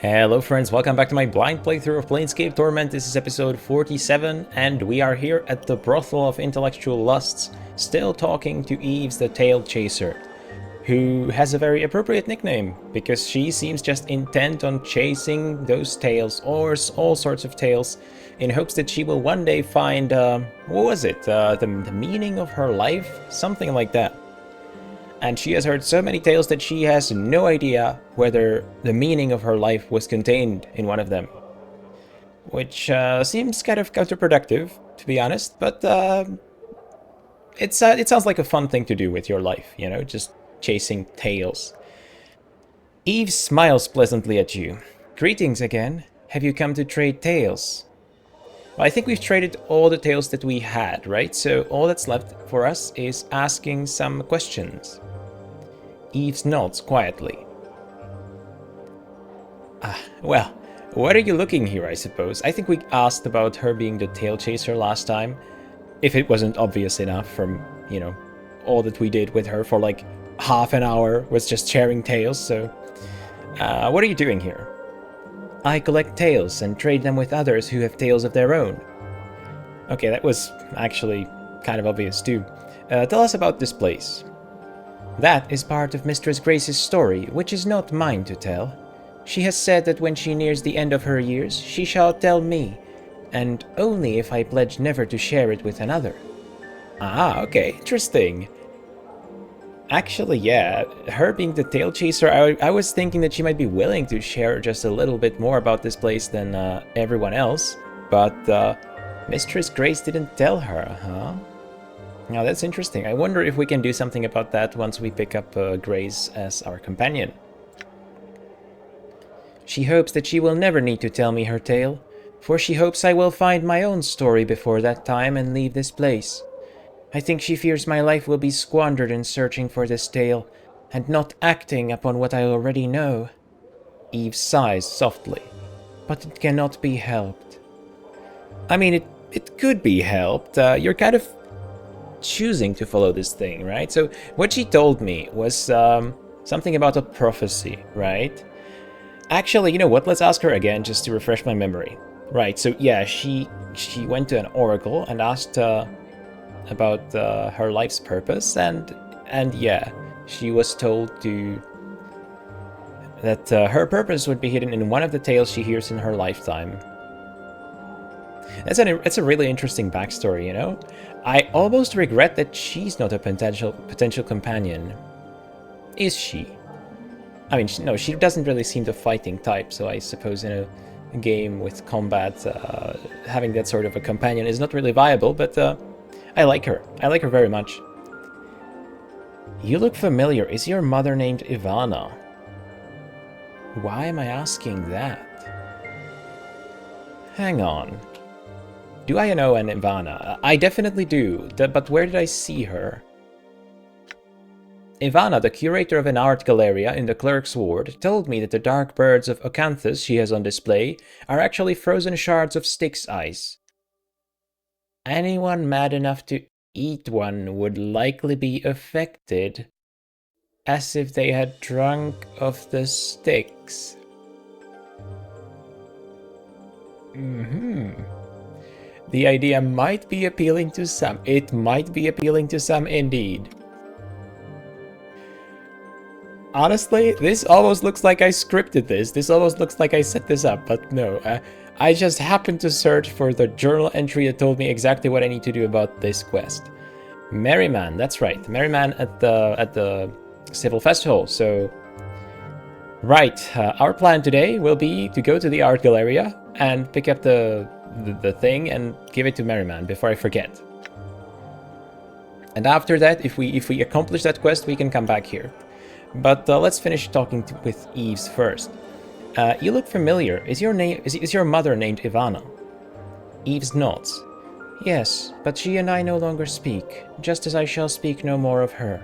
Hello friends, welcome back to my blind playthrough of Planescape Torment. This is episode 47 and we are here at the Brothel of Intellectual Lusts, still talking to Yves the Tail Chaser, who has a very appropriate nickname, because she seems just intent on chasing those tails, or all sorts of tails, in hopes that she will one day find, what was it, the meaning of her life? Something like that. And she has heard so many tales that she has no idea whether the meaning of her life was contained in one of them. Which seems kind of counterproductive, to be honest, but it sounds like a fun thing to do with your life, you know, just chasing tales. Yves smiles pleasantly at you. Greetings again. Have you come to trade tales? Well, I think we've traded all the tales that we had, right? So all that's left for us is asking some questions. Yves nods quietly. Well, what are you looking here, I suppose? I think we asked about her being the tail chaser last time. If it wasn't obvious enough from, you know, all that we did with her for like half an hour was just sharing tales, so... what are you doing here? I collect tales and trade them with others who have tales of their own. Okay, that was actually kind of obvious too. Tell us about this place. That is part of Mistress Grace's story, which is not mine to tell. She has said that when she nears the end of her years, she shall tell me, and only if I pledge never to share it with another. Ah, okay, interesting. Actually, yeah, her being the tail chaser, I was thinking that she might be willing to share just a little bit more about this place than everyone else, but Mistress Grace didn't tell her, huh? Now that's interesting. I wonder if we can do something about that once we pick up Grace as our companion. She hopes that she will never need to tell me her tale, for she hopes I will find my own story before that time and leave this place. I think she fears my life will be squandered in searching for this tale, and not acting upon what I already know. Yves sighs softly, but it cannot be helped. I mean, it could be helped. You're kind of choosing to follow this thing, right? So what she told me was something about a prophecy, right? Actually, you know what? Let's ask her again just to refresh my memory. Right, so yeah, she went to an oracle and asked about her life's purpose, and yeah, she was told that her purpose would be hidden in one of the tales she hears in her lifetime. It's a really interesting backstory, you know? I almost regret that she's not a potential companion. Is she? I mean, no, she doesn't really seem the fighting type, so I suppose in a game with combat, having that sort of a companion is not really viable, but I like her. I like her very much. You look familiar. Is your mother named Yvana? Why am I asking that? Hang on. Do I know an Yvana? I definitely do, but where did I see her? Yvana, the curator of an art galleria in the clerk's ward, told me that the dark birds of Acanthus she has on display are actually frozen shards of Styx ice. Anyone mad enough to eat one would likely be affected, as if they had drunk of the Styx. The idea might be appealing to some. It might be appealing to some indeed. Honestly, this almost looks like I scripted this. This almost looks like I set this up, but no. I just happened to search for the journal entry that told me exactly what I need to do about this quest. Merryman, that's right. Merryman at the Savle Festival. So, right, our plan today will be to go to the art galleria and pick up the thing and give it to Merryman before I forget. And after that, if we accomplish that quest, we can come back here. But let's finish talking with Yves first. You look familiar. Is your mother named Yvana? Yves nods. Yes, but she and I no longer speak, just as I shall speak no more of her.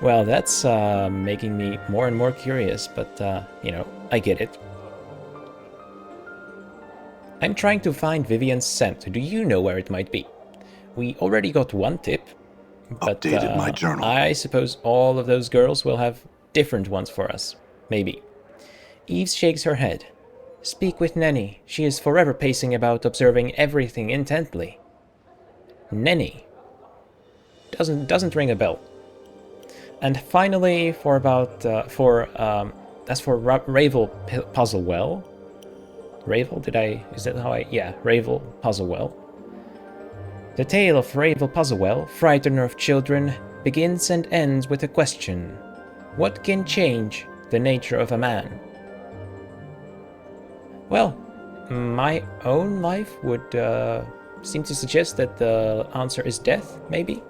Well, that's making me more and more curious, but you know, I get it. I'm trying to find Vivian's scent. Do you know where it might be? We already got one tip, but Updated my journal. I suppose all of those girls will have different ones for us. Maybe. Yves shakes her head. Speak with Nenny. She is forever pacing about, observing everything intently. Nenny. Doesn't ring a bell. And finally, as for Ravel Puzzlewell. Ravel? Is that how yeah, Ravel Puzzlewell. The tale of Ravel Puzzlewell, frightener of children, begins and ends with a question. What can change the nature of a man? Well, my own life would seem to suggest that the answer is death, maybe?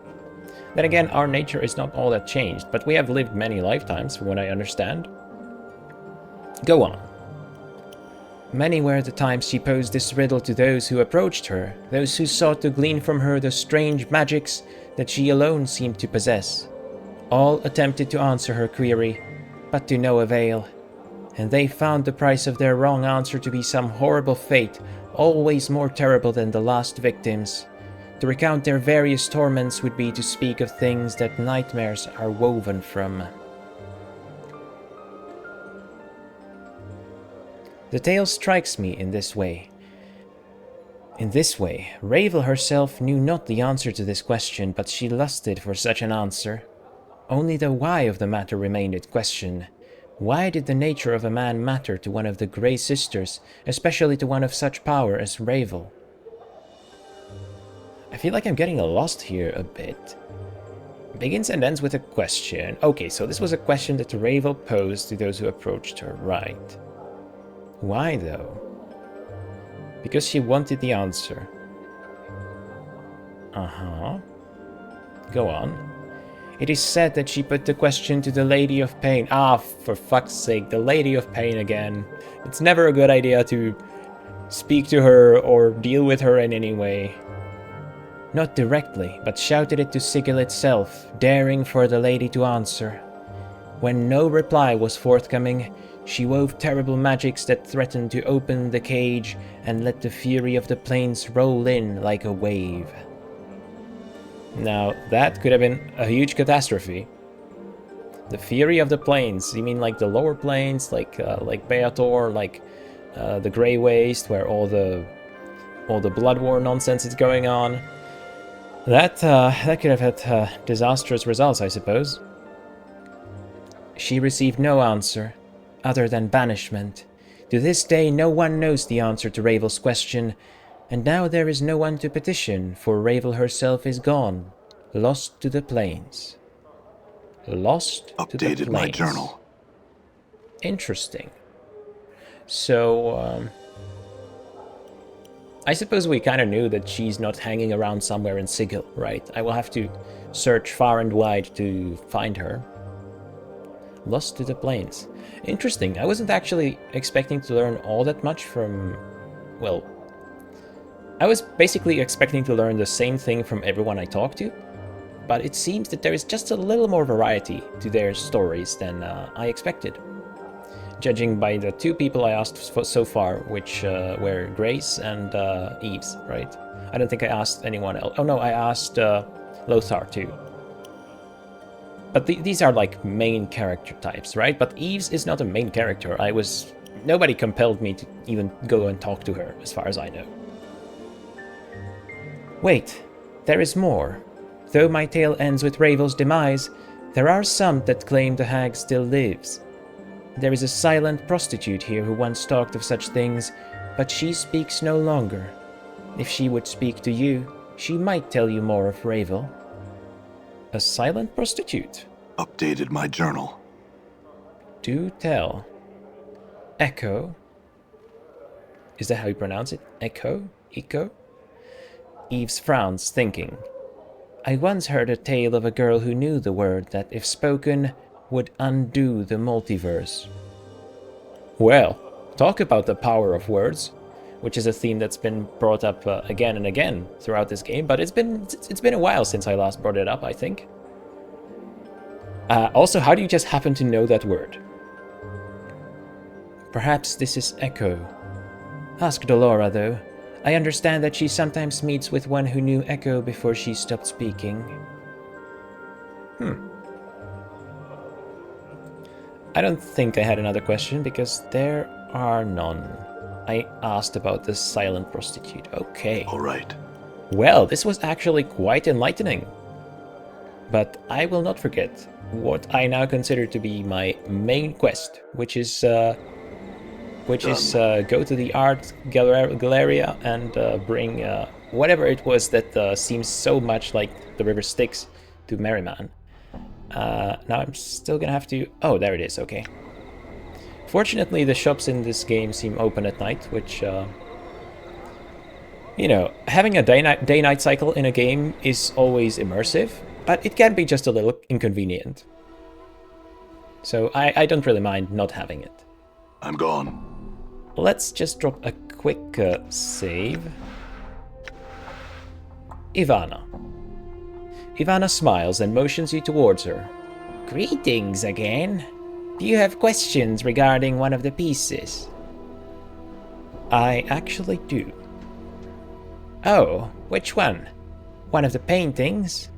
Then again, our nature is not all that changed, but we have lived many lifetimes, from what I understand. Go on. Many were the times she posed this riddle to those who approached her, those who sought to glean from her the strange magics that she alone seemed to possess. All attempted to answer her query, but to no avail, and they found the price of their wrong answer to be some horrible fate, always more terrible than the last victims. To recount their various torments would be to speak of things that nightmares are woven from. The tale strikes me in this way. Ravel herself knew not the answer to this question, but she lusted for such an answer. Only the why of the matter remained in question. Why did the nature of a man matter to one of the Grey Sisters, especially to one of such power as Ravel? I feel like I'm getting lost here a bit. Begins and ends with a question. Okay, so this was a question that Ravel posed to those who approached her, right? Why though? Because she wanted the answer. Uh-huh. Go on. It is said that she put the question to the Lady of Pain. Ah, for fuck's sake, the Lady of Pain again. It's never a good idea to speak to her or deal with her in any way. Not directly, but shouted it to Sigil itself, daring for the lady to answer. When no reply was forthcoming, she wove terrible magics that threatened to open the cage and let the fury of the plains roll in like a wave. Now, that could have been a huge catastrophe. The fury of the plains, you mean like the lower plains, like Beator, like the Grey Waste, where all the blood war nonsense is going on? That could have had disastrous results, I suppose. She received no answer, other than banishment. To this day, no one knows the answer to Ravel's question, and now there is no one to petition, for Ravel herself is gone, lost to the plains. Lost to the plains. Updated my journal. Interesting. So, I suppose we kind of knew that she's not hanging around somewhere in Sigil, right? I will have to search far and wide to find her. Lost to the plains. Interesting. I wasn't actually expecting to learn all that much from... Well, I was basically expecting to learn the same thing from everyone I talked to, but it seems that there is just a little more variety to their stories than I expected. Judging by the two people I asked so far, which were Grace and Yves, right? I don't think I asked anyone else. Oh no, I asked Lothar too. But these are like main character types, right? But Yves is not a main character. Nobody compelled me to even go and talk to her, as far as I know. Wait, there is more. Though my tale ends with Ravel's demise, there are some that claim the hag still lives. There is a silent prostitute here who once talked of such things, but she speaks no longer. If she would speak to you, she might tell you more of Ravel. A silent prostitute? Updated my journal. Do tell. Echo? Is that how you pronounce it? Echo? Echo? Yves frowns, thinking. I once heard a tale of a girl who knew the word that, if spoken, would undo the multiverse. Well, talk about the power of words, which is a theme that's been brought up again and again throughout this game, but it's been a while since I last brought it up, I think. Also, how do you just happen to know that word? Perhaps this is Echo. Ask Dolora, though. I understand that she sometimes meets with one who knew Echo before she stopped speaking. I don't think I had another question because there are none. I asked about the silent prostitute. Okay. All right. Well, this was actually quite enlightening. But I will not forget what I now consider to be my main quest, which is go to the art galleria and bring whatever it was that seems so much like the river Styx to Merryman. Now I'm still gonna have to... Oh, there it is, okay. Fortunately, the shops in this game seem open at night, which... you know, having a day-night cycle in a game is always immersive, but it can be just a little inconvenient. So I don't really mind not having it. I'm gone. Let's just drop a quick save. Yvana. Yvana smiles and motions you towards her. Greetings again. Do you have questions regarding one of the pieces? I actually do. Oh, which one? One of the paintings?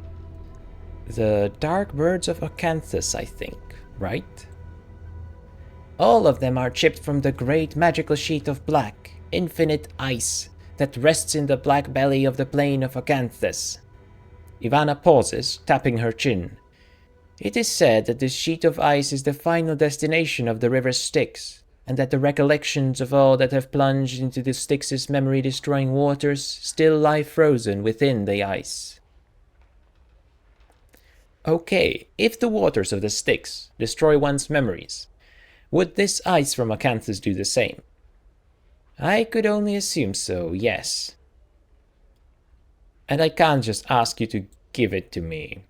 The Dark Birds of Acanthus, I think, right? All of them are chipped from the great magical sheet of black, infinite ice, that rests in the black belly of the plain of Acanthus. Yvana pauses, tapping her chin. It is said that this sheet of ice is the final destination of the river Styx, and that the recollections of all that have plunged into the Styx's memory-destroying waters still lie frozen within the ice. Okay, if the waters of the Styx destroy one's memories, would this ice from Acanthus do the same? I could only assume so, yes. And I can't just ask you to give it to me.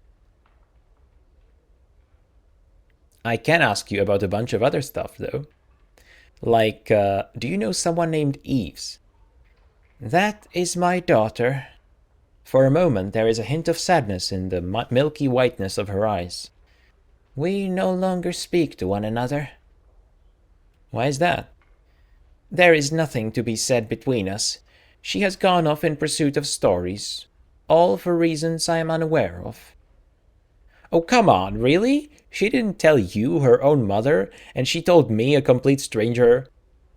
I can ask you about a bunch of other stuff, though. Like, do you know someone named Yves? That is my daughter. For a moment, there is a hint of sadness in the milky whiteness of her eyes. We no longer speak to one another. Why is that? There is nothing to be said between us. She has gone off in pursuit of stories, all for reasons I am unaware of. Oh, come on, really? She didn't tell you her own mother, and she told me, a complete stranger,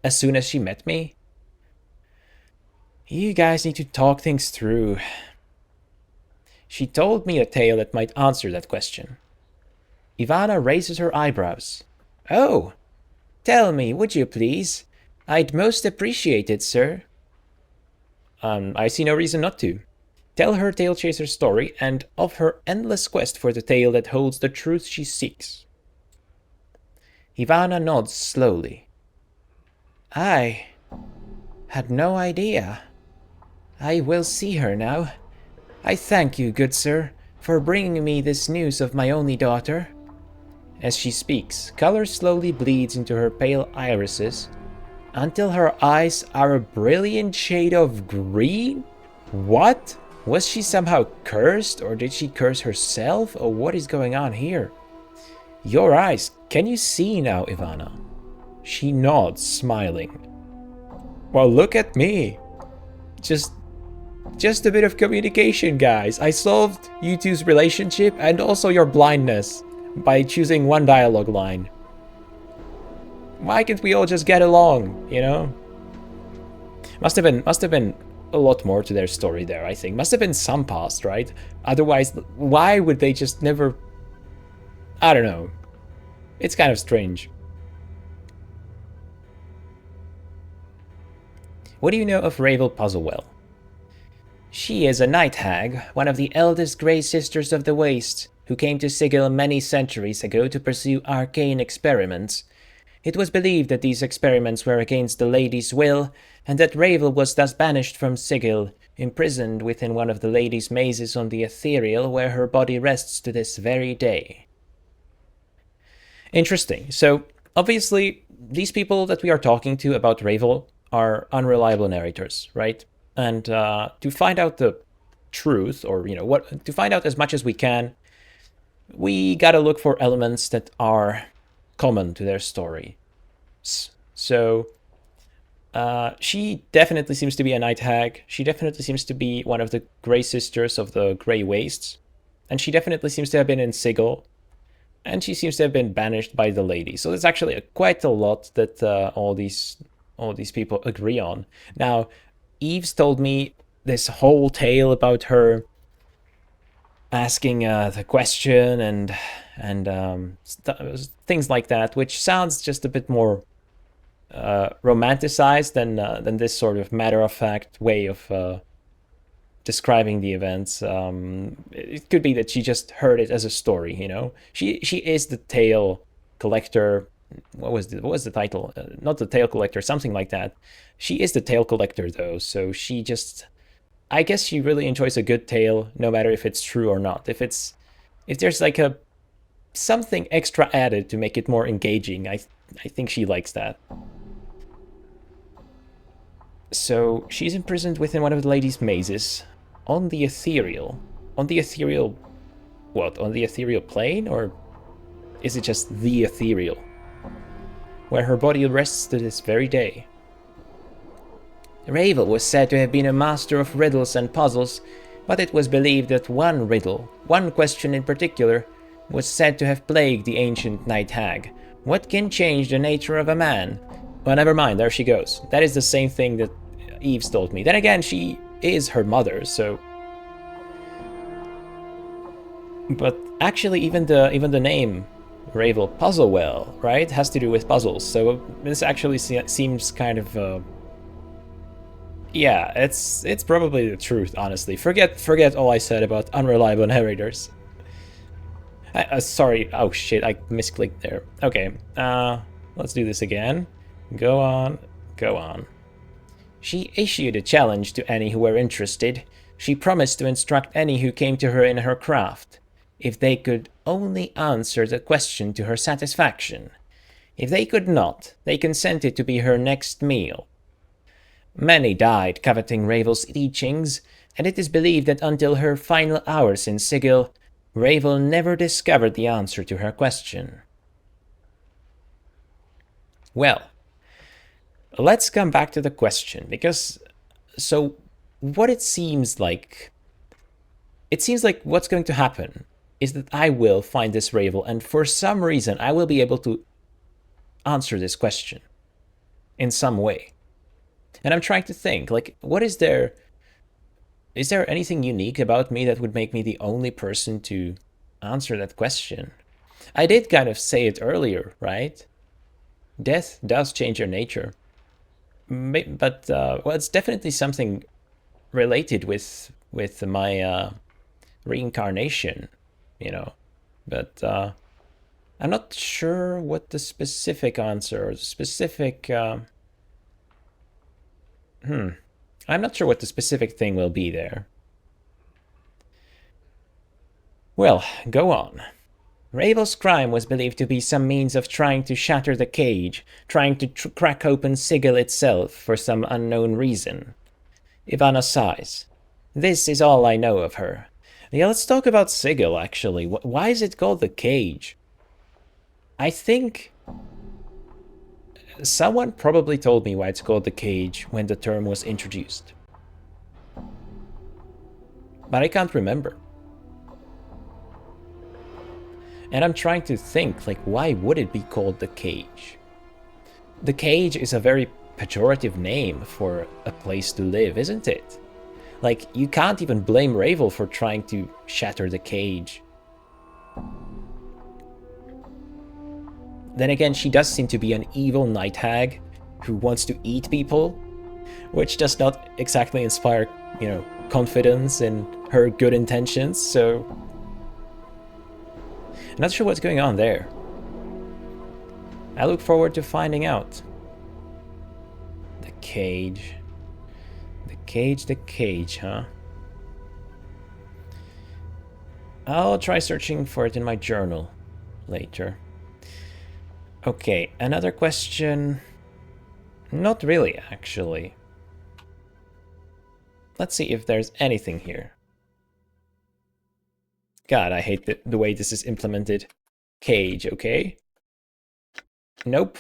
as soon as she met me? You guys need to talk things through. She told me a tale that might answer that question. Yvana raises her eyebrows. Oh, tell me, would you please? I'd most appreciate it, sir. I see no reason not to. Tell her Tale Chaser's story and of her endless quest for the tale that holds the truth she seeks. Yvana nods slowly. I had no idea. I will see her now. I thank you, good sir, for bringing me this news of my only daughter. As she speaks, color slowly bleeds into her pale irises, until her eyes are a brilliant shade of green? What? Was she somehow cursed, or did she curse herself, or what is going on here? Your eyes, can you see now, Yvana? She nods, smiling. Well, look at me. Just a bit of communication, guys. I solved you two's relationship and also your blindness by choosing one dialogue line. Why can't we all just get along, you know? Must have been a lot more to their story there, I think. Must have been some past, right? Otherwise, why would they just never... I don't know. It's kind of strange. What do you know of Ravel Puzzlewell? She is a night hag, one of the eldest Grey Sisters of the Waste, who came to Sigil many centuries ago to pursue arcane experiments. It was believed that these experiments were against the lady's will, and that Ravel was thus banished from Sigil, imprisoned within one of the lady's mazes on the ethereal, where her body rests to this very day. Interesting. So, obviously, these people that we are talking to about Ravel are unreliable narrators, right? And to find out the truth, or, you know, to find out as much as we can, we gotta look for elements that are common to their story. So, she definitely seems to be a night hag. She definitely seems to be one of the Grey Sisters of the Grey Wastes. And she definitely seems to have been in Sigil. and she seems to have been banished by the lady. So there's actually quite a lot that all these people agree on. Now, Yves told me this whole tale about her asking the question and things like that, which sounds just a bit more romanticized than this sort of matter-of-fact way of describing the events. It could be that she just heard it as a story. You know, she is the tale collector. What was the title? Not the tale collector, something like that. She is the tale collector though, so she just, I guess she really enjoys a good tale, no matter if it's true or not. If there's like a something extra added to make it more engaging, I think she likes that. So she's imprisoned within one of the lady's mazes on the ethereal. On the ethereal what? On the ethereal plane, or is it just the ethereal? Where her body rests to this very day. Ravel was said to have been a master of riddles and puzzles, but it was believed that one riddle, one question in particular, was said to have plagued the ancient night hag. What can change the nature of a man? Well, never mind, there she goes. That is the same thing that Yves told me. Then again, she is her mother, so... But actually, even the name, Ravel Puzzlewell, right, has to do with puzzles, so this actually seems kind of... yeah, it's probably the truth, honestly. Forget all I said about unreliable narrators. Sorry, oh shit, I misclicked there. Okay, let's do this again. Go on, go on. She issued a challenge to any who were interested. She promised to instruct any who came to her in her craft, if they could only answer the question to her satisfaction. If they could not, they consented to be her next meal. Many died coveting Ravel's teachings, and it is believed that until her final hours in Sigil, Ravel never discovered the answer to her question. Well, let's come back to the question, because, so, what it seems like what's going to happen is that I will find this Ravel, and for some reason I will be able to answer this question in some way. And I'm trying to think, like, what is there anything unique about me that would make me the only person to answer that question? I did kind of say it earlier, right? Death does change your nature. But, well, it's definitely something related with my reincarnation, you know. But I'm not sure what the specific answer, or the specific... I'm not sure what the specific thing will be there. Well, go on. Ravel's crime was believed to be some means of trying to shatter the cage, trying to crack open Sigil itself for some unknown reason. Yvana sighs. This is all I know of her. Yeah, let's talk about Sigil, actually. Why is it called the cage? I think... someone probably told me why it's called the cage when the term was introduced. But I can't remember. And I'm trying to think, like, why would it be called the cage? The cage is a very pejorative name for a place to live, isn't it? Like, you can't even blame Ravel for trying to shatter the cage. Then again, she does seem to be an evil night hag who wants to eat people, which does not exactly inspire, you know, confidence in her good intentions, so... I'm not sure what's going on there. I look forward to finding out. The cage. The cage, huh? I'll try searching for it in my journal later. Okay, another question. Not really, actually. Let's see if there's anything here. God, I hate the way this is implemented. Cage, okay? Nope.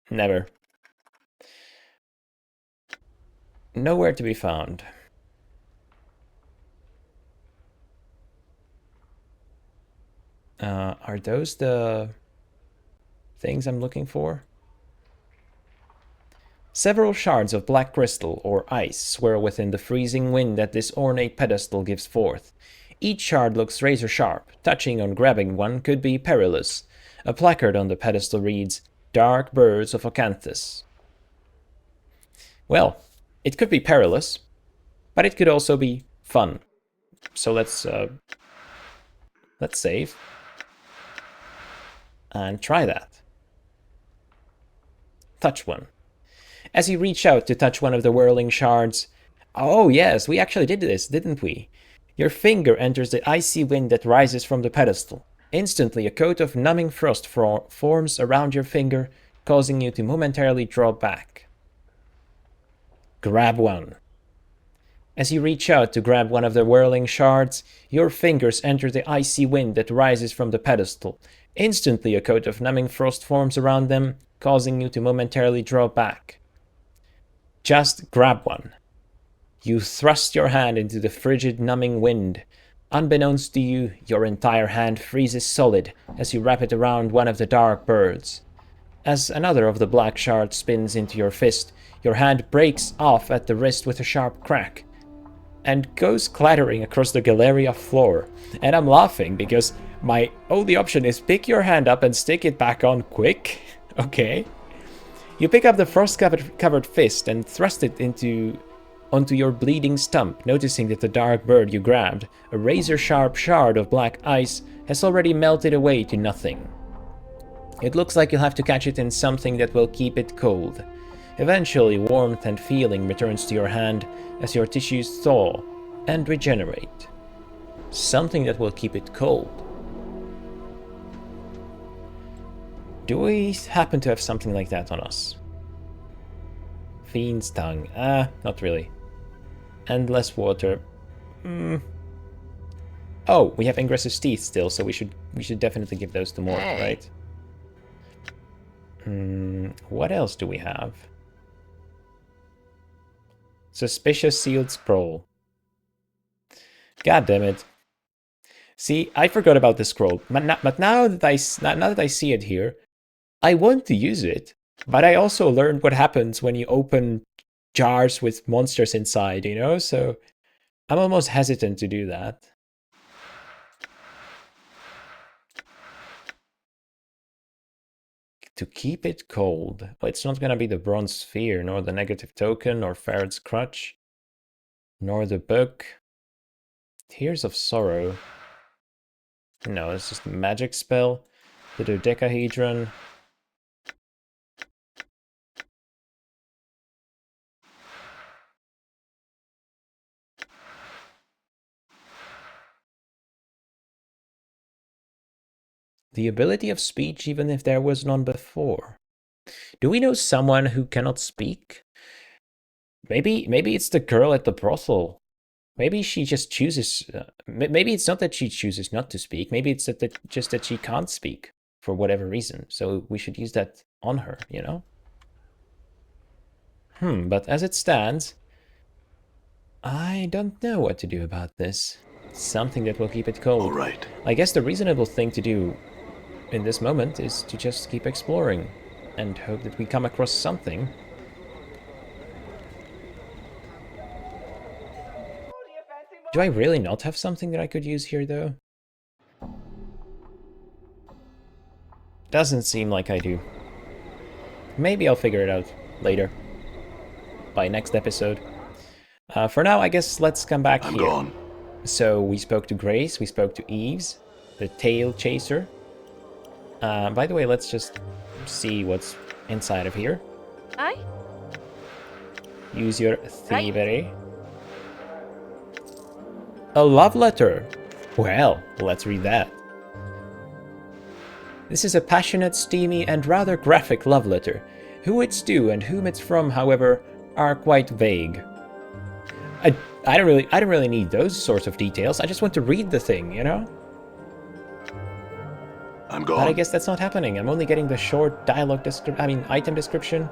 Never. Nowhere to be found. Are those the things I'm looking for? Several shards of black crystal or ice swirl within the freezing wind that this ornate pedestal gives forth. Each shard looks razor sharp. Touching or grabbing one could be perilous. A placard on the pedestal reads, "Dark Birds of Acanthus." Well, it could be perilous, but it could also be fun. So let's save and try that. Touch one. As you reach out to touch one of the whirling shards... Oh yes, we actually did this, didn't we? Your finger enters the icy wind that rises from the pedestal. Instantly, a coat of numbing frost forms around your finger, causing you to momentarily draw back. Grab one. As you reach out to grab one of the whirling shards, your fingers enter the icy wind that rises from the pedestal. Instantly, a coat of numbing frost forms around them, causing you to momentarily draw back. Just grab one. You thrust your hand into the frigid, numbing wind. Unbeknownst to you, your entire hand freezes solid as you wrap it around one of the dark birds. As another of the black shards spins into your fist, your hand breaks off at the wrist with a sharp crack and goes clattering across the Galleria floor. And I'm laughing because my only option is pick your hand up and stick it back on quick. Okay. You pick up the frost-covered fist and thrust it onto your bleeding stump, noticing that the dark bird you grabbed, a razor-sharp shard of black ice, has already melted away to nothing. It looks like you'll have to catch it in something that will keep it cold. Eventually, warmth and feeling returns to your hand as your tissues thaw and regenerate. Something that will keep it cold. Do we happen to have something like that on us? Fiend's Tongue. Not really. Endless Water. Oh, we have Ingress's Teeth still, so we should definitely give those to Mort, right? What else do we have? Suspicious Sealed Scroll. God damn it. See, I forgot about the scroll, but now that I see it here, I want to use it, but I also learned what happens when you open jars with monsters inside, you know? So I'm almost hesitant to do that. To keep it cold. Well, it's not going to be the Bronze Sphere, nor the Negative Token, nor Ferret's Crutch, nor the Book. Tears of Sorrow. No, it's just a magic spell. The Dodecahedron. The ability of speech, even if there was none before. Do we know someone who cannot speak? Maybe it's the girl at the brothel. Maybe she just chooses... maybe it's not that she chooses not to speak. Maybe it's just that she can't speak for whatever reason. So we should use that on her, you know? But as it stands, I don't know what to do about this. Something that will keep it cold. All right. I guess the reasonable thing to do in this moment is to just keep exploring and hope that we come across something. Do I really not have something that I could use here, though? Doesn't seem like I do. Maybe I'll figure it out later. By next episode. For now, I guess let's come back I'm here. gone. So we spoke to Grace, we spoke to Yves, the Tail Chaser. By the way, let's just see what's inside of here. Aye. Use your thievery. A love letter. Well, let's read that. This is a passionate, steamy, and rather graphic love letter. Who it's to and whom it's from, however, are quite vague. I don't really need those sorts of details. I just want to read the thing, you know? I'm gone. But I guess that's not happening. I'm only getting the short dialogue item description.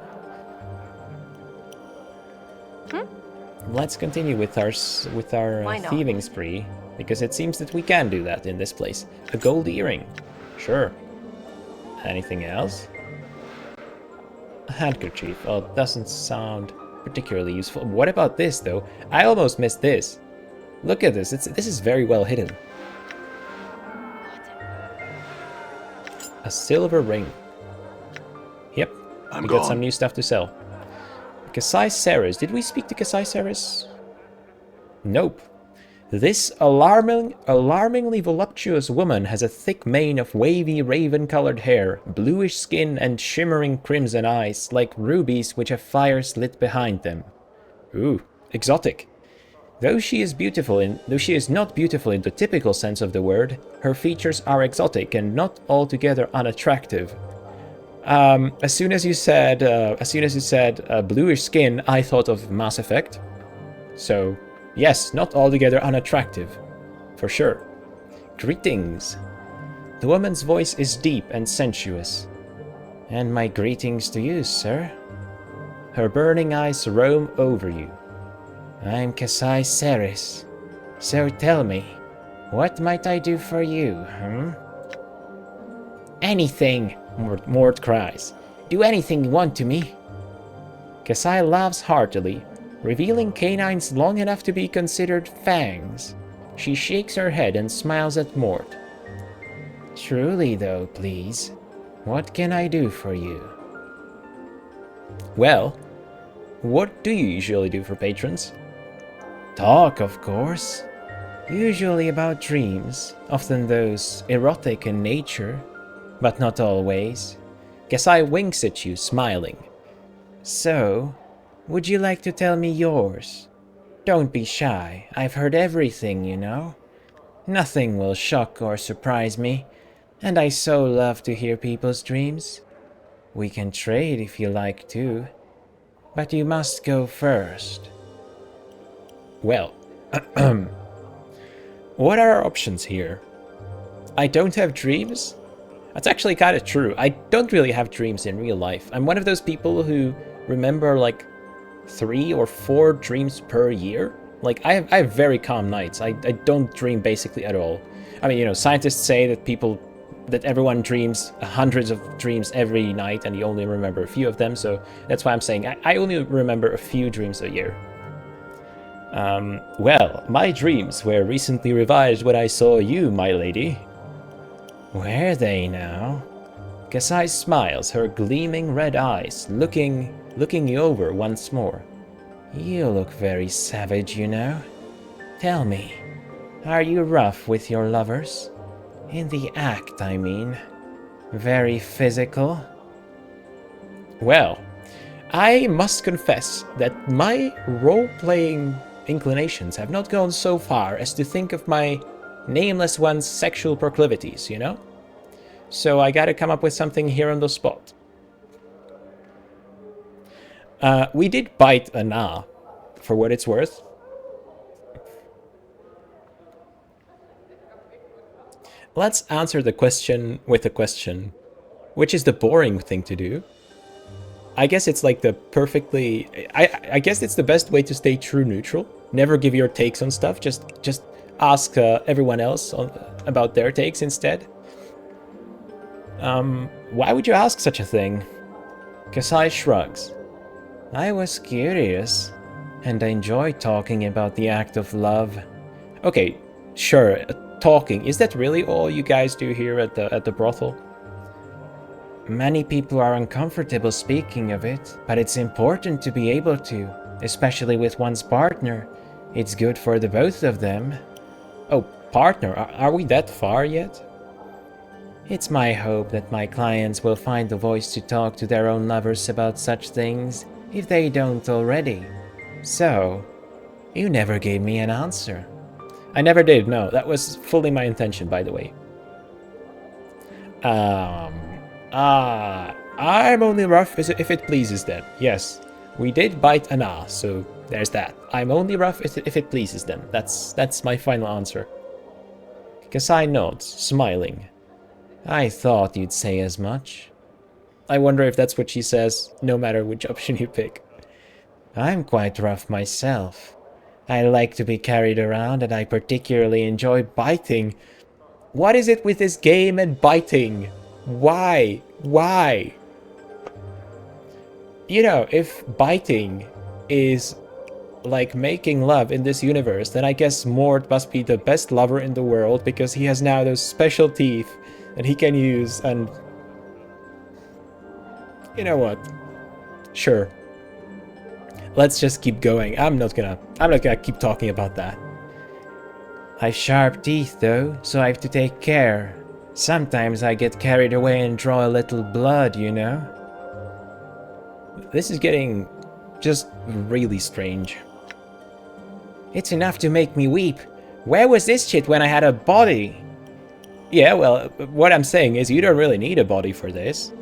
Let's continue with our thieving spree. Because it seems that we can do that in this place. A gold earring. Sure. Anything else? A handkerchief. Oh, it doesn't sound particularly useful. What about this, though? I almost missed this. Look at this. This is very well hidden. A silver ring. Yep. We got some new stuff to sell. Kesai-Serris. Did we speak to Kesai-Serris? Nope. This alarmingly voluptuous woman has a thick mane of wavy raven-colored hair, bluish skin, and shimmering crimson eyes, like rubies which have fires lit behind them. Ooh, exotic. Though she is not beautiful in the typical sense of the word, her features are exotic and not altogether unattractive. As soon as you said bluish skin, I thought of Mass Effect. So, yes, not altogether unattractive, for sure. Greetings. The woman's voice is deep and sensuous. And my greetings to you, sir. Her burning eyes roam over you. I'm Kesai-Serris. So tell me, what might I do for you, Anything, Mort cries. Do anything you want to me. Kesai laughs heartily, revealing canines long enough to be considered fangs. She shakes her head and smiles at Mort. Truly though, please, what can I do for you? Well, what do you usually do for patrons? Talk, of course. Usually about dreams, often those erotic in nature, but not always. Kesai winks at you, smiling. So, would you like to tell me yours? Don't be shy, I've heard everything, you know. Nothing will shock or surprise me, and I so love to hear people's dreams. We can trade if you like to, but you must go first. Well, what are our options here? I don't have dreams? That's actually kind of true. I don't really have dreams in real life. I'm one of those people who remember like 3 or 4 dreams per year. Like, I have very calm nights. I don't dream basically at all. I mean, you know, scientists say that everyone dreams hundreds of dreams every night and you only remember a few of them. So that's why I'm saying I only remember a few dreams a year. Well, my dreams were recently revised when I saw you, my lady. Were they now? Kesai smiles, her gleaming red eyes, looking you over once more. You look very savage, you know. Tell me, are you rough with your lovers? In the act, I mean. Very physical? Well, I must confess that my role-playing inclinations have not gone so far as to think of my nameless one's sexual proclivities, you know? So I gotta come up with something here on the spot. We did bite a nah, for what it's worth. Let's answer the question with a question. Which is the boring thing to do? I guess it's like the perfectly... I guess it's the best way to stay true neutral. Never give your takes on stuff. Just ask everyone else about their takes instead. Why would you ask such a thing? Kesai shrugs. I was curious, and I enjoy talking about the act of love. Okay, sure, talking. Is that really all you guys do here at the brothel? Many people are uncomfortable speaking of it, but it's important to be able to, especially with one's partner. It's good for the both of them. Oh, partner, are we that far yet? It's my hope that my clients will find the voice to talk to their own lovers about such things, if they don't already. So, you never gave me an answer. I never did, no. That was fully my intention, by the way. I'm only rough if it pleases them. Yes, we did bite an ah, so there's that. I'm only rough if it pleases them. That's my final answer. Kesai nods, smiling. I thought you'd say as much. I wonder if that's what she says, no matter which option you pick. I'm quite rough myself. I like to be carried around, and I particularly enjoy biting. What is it with this game and biting? Why? Why? You know, if biting is like making love in this universe, then I guess Mort must be the best lover in the world because he has now those special teeth that he can use, and you know what? Sure. Let's just keep going. I'm not gonna keep talking about that. I've sharp teeth though, so I have to take care. Sometimes I get carried away and draw a little blood, you know? This is getting just really strange. It's enough to make me weep. Where was this shit when I had a body? Yeah, well, what I'm saying is you don't really need a body for this.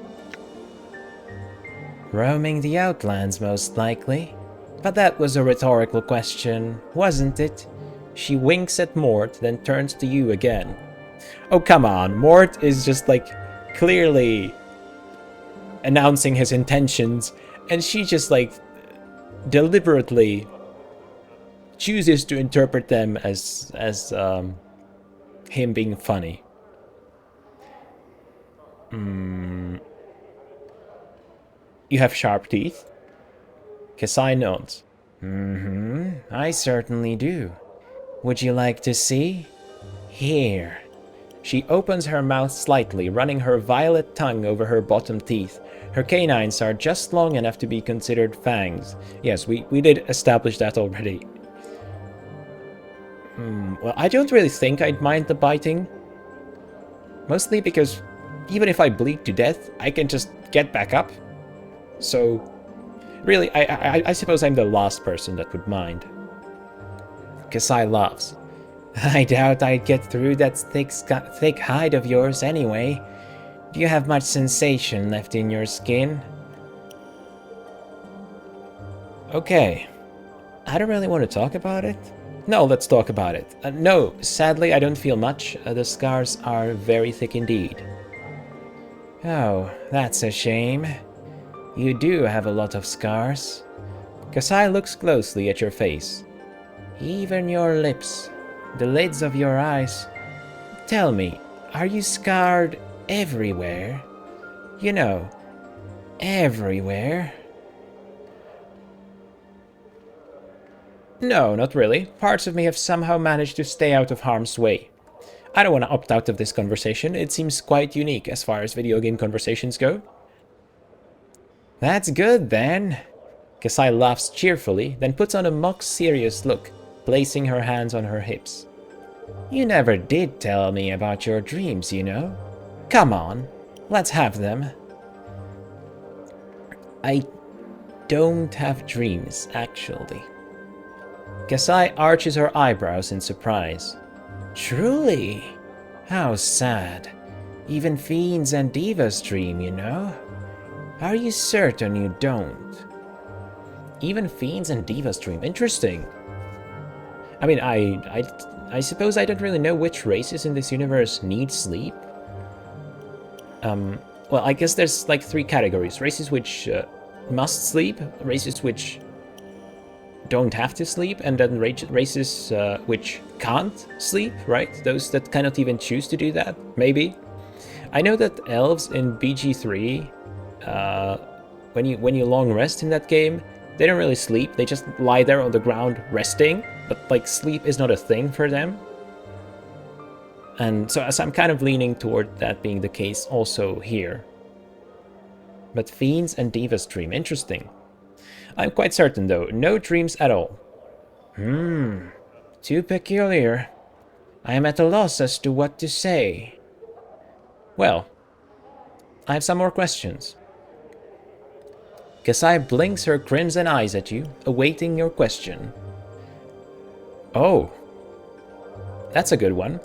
Roaming the Outlands, most likely. But that was a rhetorical question, wasn't it? She winks at Mort, then turns to you again. Oh, come on. Mort is just, like, clearly announcing his intentions, and she just, like, deliberately chooses to interpret them as him being funny. You have sharp teeth? Kesai nods. I certainly do. Would you like to see? Here. She opens her mouth slightly, running her violet tongue over her bottom teeth. Her canines are just long enough to be considered fangs. Yes, we did establish that already. Well, I don't really think I'd mind the biting. Mostly because even if I bleed to death, I can just get back up. So, really, I suppose I'm the last person that would mind. Kesai laughs. I doubt I'd get through that thick hide of yours anyway. Do you have much sensation left in your skin? Okay. I don't really want to talk about it. No, let's talk about it. No, sadly I don't feel much. The scars are very thick indeed. Oh, that's a shame. You do have a lot of scars. Kesai looks closely at your face. Even your lips, the lids of your eyes. Tell me, are you scarred everywhere? You know, everywhere? No, not really. Parts of me have somehow managed to stay out of harm's way. I don't want to opt out of this conversation. It seems quite unique as far as video game conversations go. That's good, then. Kesai laughs cheerfully, then puts on a mock-serious look, placing her hands on her hips. You never did tell me about your dreams, you know. Come on, let's have them. I don't have dreams, actually. Kesai arches her eyebrows in surprise. Truly? How sad. Even fiends and divas dream, you know. Are you certain you don't? Even fiends and divas dream. Interesting. I mean, I suppose I don't really know which races in this universe need sleep. Well, I guess there's like 3 categories. Races which must sleep, races which don't have to sleep, and then races which can't sleep, right? Those that cannot even choose to do that, maybe. I know that elves in BG3, when you long rest in that game, they don't really sleep, they just lie there on the ground resting, but like sleep is not a thing for them. And so I'm kind of leaning toward that being the case also here. But fiends and divas dream, interesting. I'm quite certain though, no dreams at all. Too peculiar. I am at a loss as to what to say. Well, I have some more questions. Kesai blinks her crimson eyes at you, awaiting your question. Oh, that's a good one.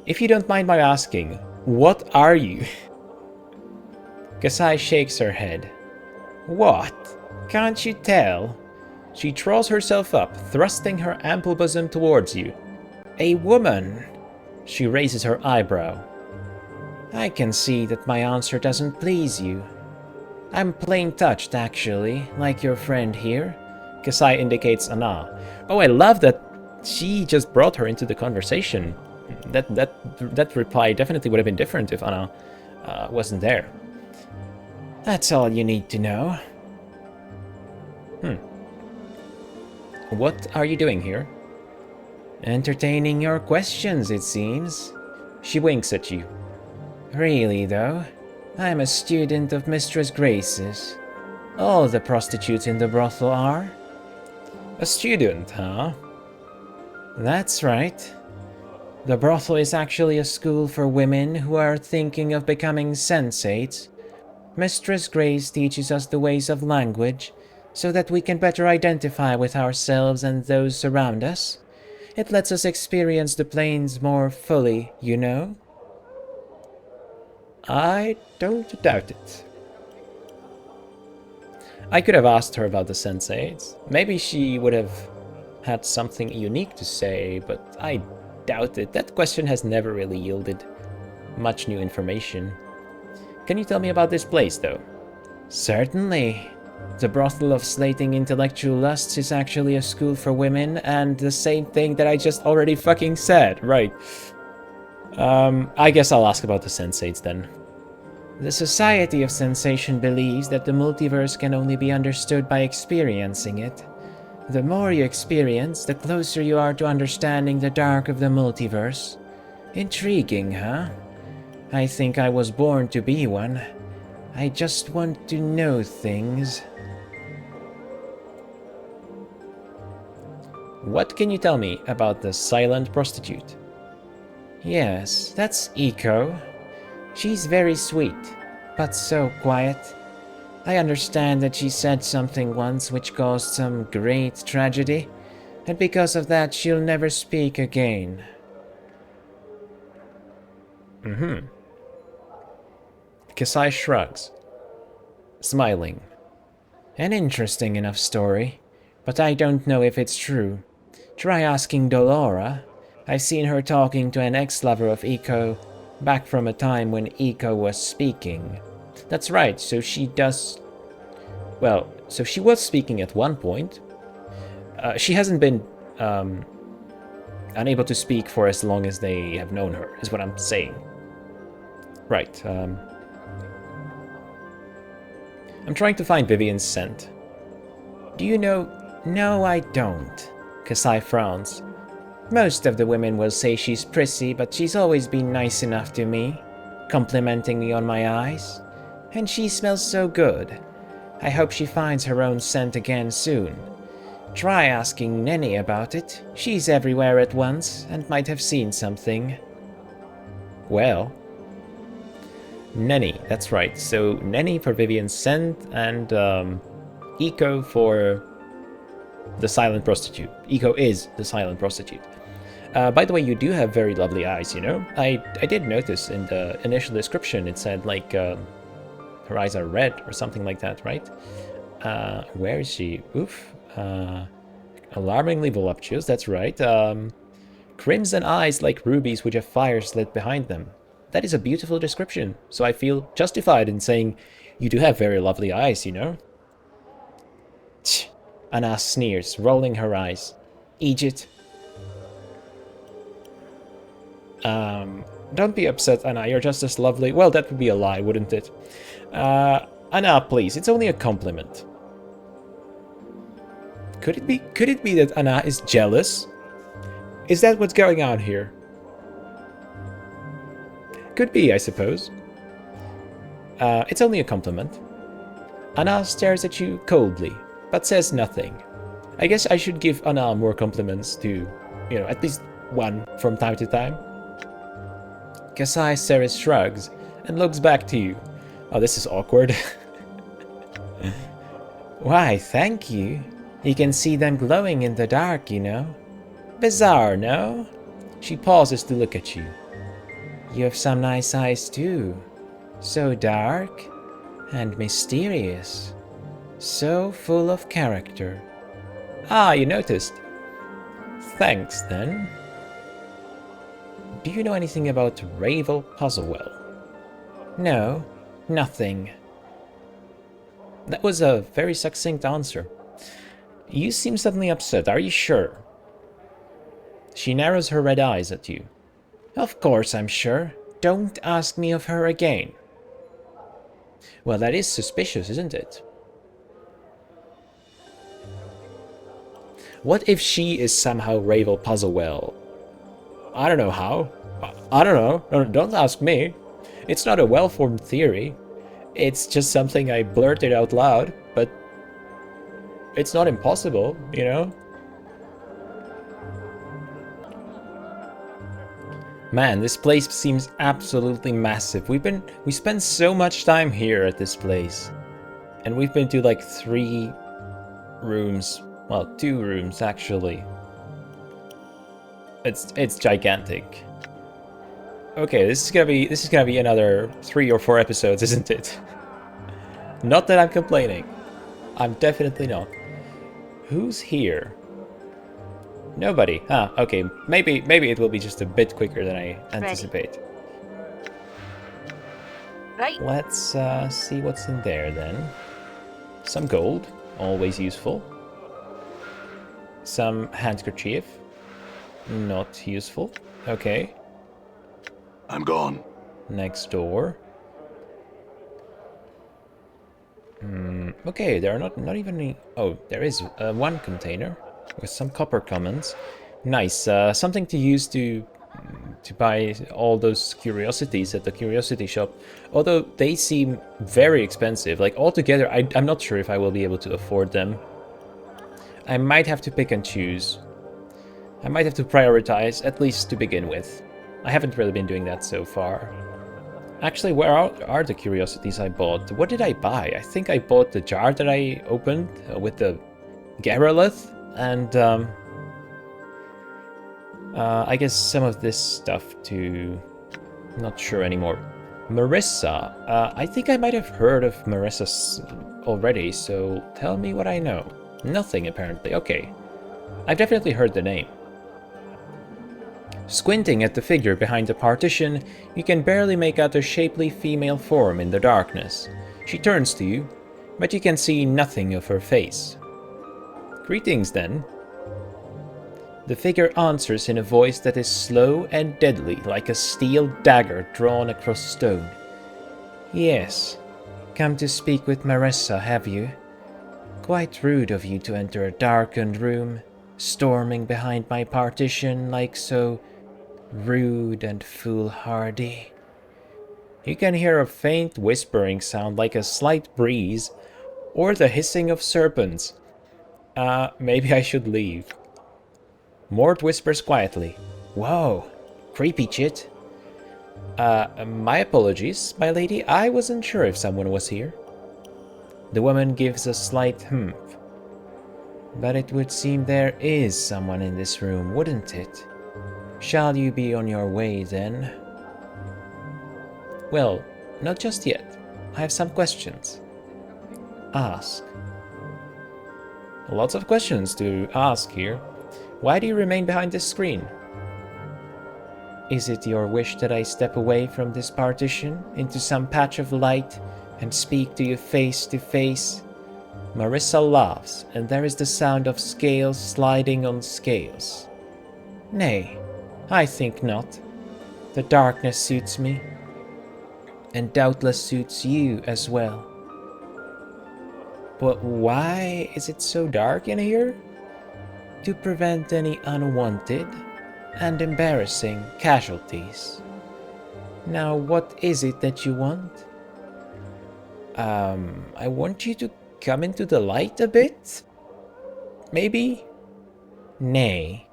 If you don't mind my asking, what are you? Kesai shakes her head. What? Can't you tell? She draws herself up, thrusting her ample bosom towards you. A woman. She raises her eyebrow. I can see that my answer doesn't please you. I'm plain touched, actually, like your friend here. Kesai indicates Anna. Oh, I love that she just brought her into the conversation. That reply definitely would have been different if Anna wasn't there. That's all you need to know. What are you doing here? Entertaining your questions, it seems. She winks at you. Really, though, I'm a student of Mistress Grace's. All the prostitutes in the brothel are. A student, huh? That's right. The brothel is actually a school for women who are thinking of becoming sensates. Mistress Grace teaches us the ways of language, so that we can better identify with ourselves and those around us. It lets us experience the planes more fully, you know? I don't doubt it. I could have asked her about the sensates. Maybe she would have had something unique to say, but I doubt it. That question has never really yielded much new information. Can you tell me about this place, though? Certainly. The brothel of slating intellectual lusts is actually a school for women, and the same thing that I just already fucking said, right? I guess I'll ask about the sensates then. The Society of Sensation believes that the multiverse can only be understood by experiencing it. The more you experience, the closer you are to understanding the dark of the multiverse. Intriguing, huh? I think I was born to be one. I just want to know things. What can you tell me about the silent prostitute? Yes, that's Eco. She's very sweet, but so quiet. I understand that she said something once which caused some great tragedy, and because of that she'll never speak again. Kesai shrugs, smiling. An interesting enough story, but I don't know if it's true. Try asking Dolora. I've seen her talking to an ex-lover of Eco, back from a time when Eco was speaking. That's right, so she does... Well, so she was speaking at one point. She hasn't been unable to speak for as long as they have known her, is what I'm saying. Right, I'm trying to find Vivian's scent. Do you know... No, I don't. Kesai frowns. Most of the women will say she's prissy, but she's always been nice enough to me, complimenting me on my eyes. And she smells so good. I hope she finds her own scent again soon. Try asking Nenny about it. She's everywhere at once, and might have seen something. Well... Nenny, that's right. So, Nenny for Vivian's scent, and Eco for the silent prostitute. Eco is the silent prostitute. By the way, you do have very lovely eyes, you know? I did notice in the initial description it said, like, her eyes are red or something like that, right? Where is she? Oof. Alarmingly voluptuous, that's right. Crimson eyes like rubies which have fires lit behind them. That is a beautiful description, so I feel justified in saying you do have very lovely eyes, you know? Tch. Anna sneers, rolling her eyes. Egypt. Don't be upset, Anna, you're just as lovely. Well, that would be a lie, wouldn't it? Anna, please, it's only a compliment. Could it be that Anna is jealous? Is that what's going on here? Could be, I suppose. It's only a compliment. Anna stares at you coldly, but says nothing. I guess I should give Anna more compliments to, you know, at least one from time to time. Kesai-Serris shrugs and looks back to you. Oh, this is awkward. Why, thank you. You can see them glowing in the dark, you know. Bizarre, no? She pauses to look at you. You have some nice eyes too. So dark and mysterious. So full of character. Ah, you noticed. Thanks, then. Do you know anything about Ravel Puzzlewell? No, nothing. That was a very succinct answer. You seem suddenly upset. Are you sure? She narrows her red eyes at you. Of course I'm sure. Don't ask me of her again. Well, that is suspicious, isn't it? What if she is somehow Ravel Puzzlewell? I don't know how. I don't know. Don't ask me. It's not a well-formed theory. It's just something I blurted out loud, but it's not impossible, you know? Man, this place seems absolutely massive. We spent so much time here at this place. And we've been to like 3 rooms. Well, 2 rooms actually. It's gigantic. Okay, this is gonna be another 3 or 4 episodes, isn't it? Not that I'm complaining. I'm definitely not. Who's here? Nobody. Ah, okay. Maybe it will be just a bit quicker than I anticipate. Right. Let's see what's in there then. Some gold, always useful. Some handkerchief, not useful. Okay. I'm gone. Next door. Okay, there are not even any... Oh, there is one container with some copper commons. Nice. Something to use to buy all those curiosities at the curiosity shop. Although they seem very expensive. Like altogether, I'm not sure if I will be able to afford them. I might have to pick and choose. I might have to prioritize, at least to begin with. I haven't really been doing that so far. Actually, where are the curiosities I bought? What did I buy? I think I bought the jar that I opened with the Garrulith, and I guess some of this stuff too. Not sure anymore. Marissa. I think I might have heard of Marissa already, so tell me what I know. Nothing, apparently. Okay. I've definitely heard the name. Squinting at the figure behind the partition, you can barely make out a shapely female form in the darkness. She turns to you, but you can see nothing of her face. Greetings, then. The figure answers in a voice that is slow and deadly, like a steel dagger drawn across stone. Yes, come to speak with Marissa, have you? Quite rude of you to enter a darkened room, storming behind my partition like so rude and foolhardy. You can hear a faint whispering sound like a slight breeze, or the hissing of serpents. Maybe I should leave. Mort whispers quietly. Whoa, creepy chit. My apologies, my lady, I wasn't sure if someone was here. The woman gives a slight humph. But it would seem there is someone in this room, wouldn't it? Shall you be on your way, then? Well, not just yet. I have some questions. Ask. Lots of questions to ask here. Why do you remain behind this screen? Is it your wish that I step away from this partition into some patch of light and speak to you face to face? Marissa laughs, and there is the sound of scales sliding on scales. Nay, I think not. The darkness suits me, and doubtless suits you as well. But why is it so dark in here? To prevent any unwanted and embarrassing casualties. Now, what is it that you want? I want you to come into the light a bit? Maybe? Nay,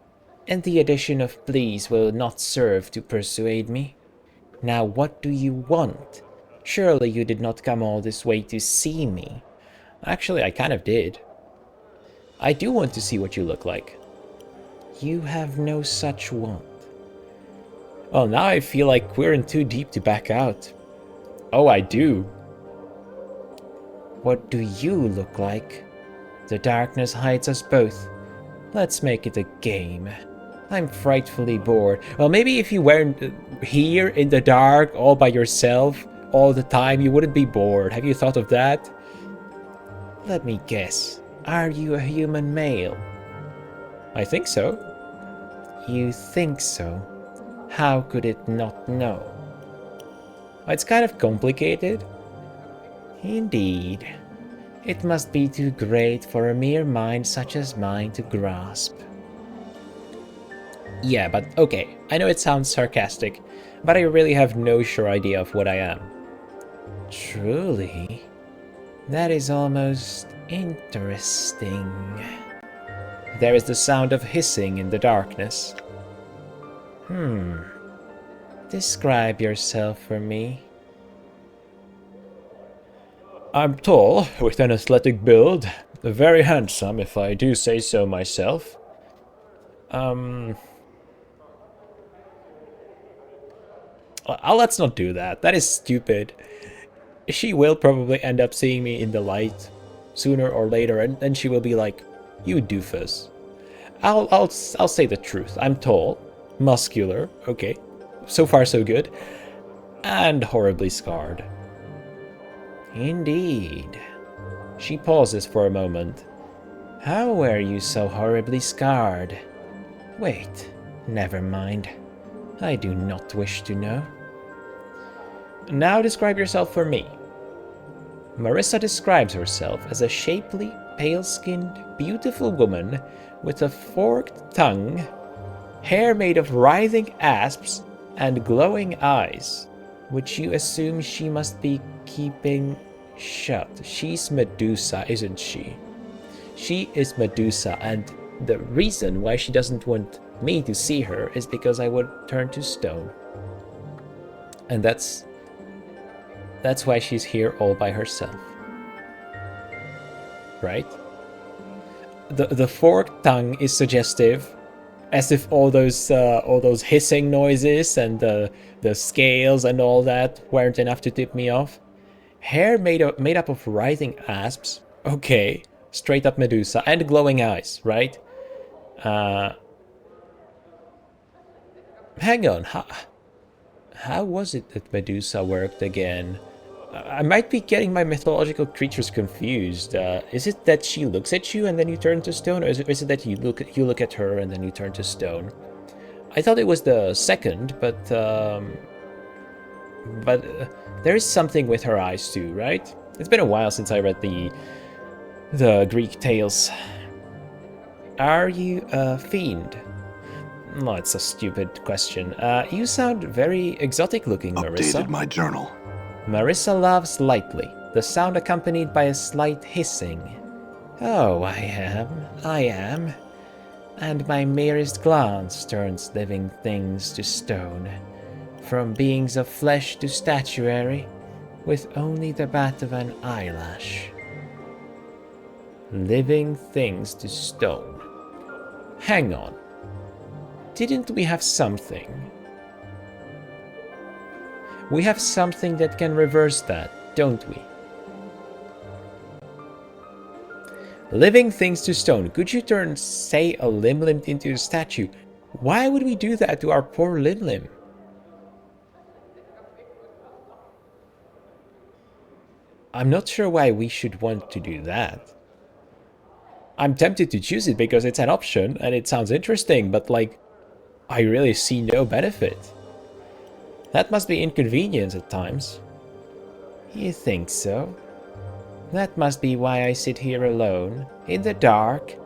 and the addition of please will not serve to persuade me. Now, what do you want? Surely you did not come all this way to see me. Actually, I kind of did. I do want to see what you look like. You have no such want. Well, now I feel like we're in too deep to back out. Oh, I do. What do you look like? The darkness hides us both. Let's make it a game. I'm frightfully bored. Well, maybe if you weren't here in the dark all by yourself all the time, you wouldn't be bored. Have you thought of that? Let me guess. Are you a human male? I think so. You think so? How could it not know? It's kind of complicated. Indeed. It must be too great for a mere mind such as mine to grasp. Yeah, but okay, I know it sounds sarcastic, but I really have no sure idea of what I am. Truly? That is almost interesting. There is the sound of hissing in the darkness. Describe yourself for me. I'm tall, with an athletic build. Very handsome, if I do say so myself. Let's not do that. That is stupid. She will probably end up seeing me in the light sooner or later, and then she will be like, "You doofus." I'll say the truth. I'm tall, muscular, okay, so far so good, and horribly scarred. Indeed. She pauses for a moment. How were you so horribly scarred? Wait, never mind. I do not wish to know. Now describe yourself for me. Marissa describes herself as a shapely, pale-skinned, beautiful woman with a forked tongue, hair made of writhing asps, and glowing eyes, which you assume she must be keeping shut. She's Medusa, isn't she? She is Medusa, and the reason why she doesn't want me to see her is because I would turn to stone. And that's why she's here all by herself. Right? The forked tongue is suggestive, as if all those hissing noises and the scales and all that weren't enough to tip me off. Hair made up of writhing asps. Okay, straight up Medusa, and glowing eyes, right? Hang on, how was it that Medusa worked again? I might be getting my mythological creatures confused. Is it that she looks at you and then you turn to stone, or is it that you look at her and then you turn to stone? I thought it was the second, but there is something with her eyes too, right? It's been a while since I read the Greek tales. Are you a fiend? No, it's a stupid question. You sound very exotic looking, Marissa. Updated my journal. Marissa laughs lightly, the sound accompanied by a slight hissing. Oh, I am. And my merest glance turns living things to stone, from beings of flesh to statuary, with only the bat of an eyelash. Living things to stone. Hang on. Didn't we have something? We have something that can reverse that, don't we? Living things to stone. Could you turn, say, a limb into a statue? Why would we do that to our poor limb? I'm not sure why we should want to do that. I'm tempted to choose it because it's an option and it sounds interesting, but like, I really see no benefit. That must be inconvenient at times. You think so? That must be why I sit here alone, in the dark,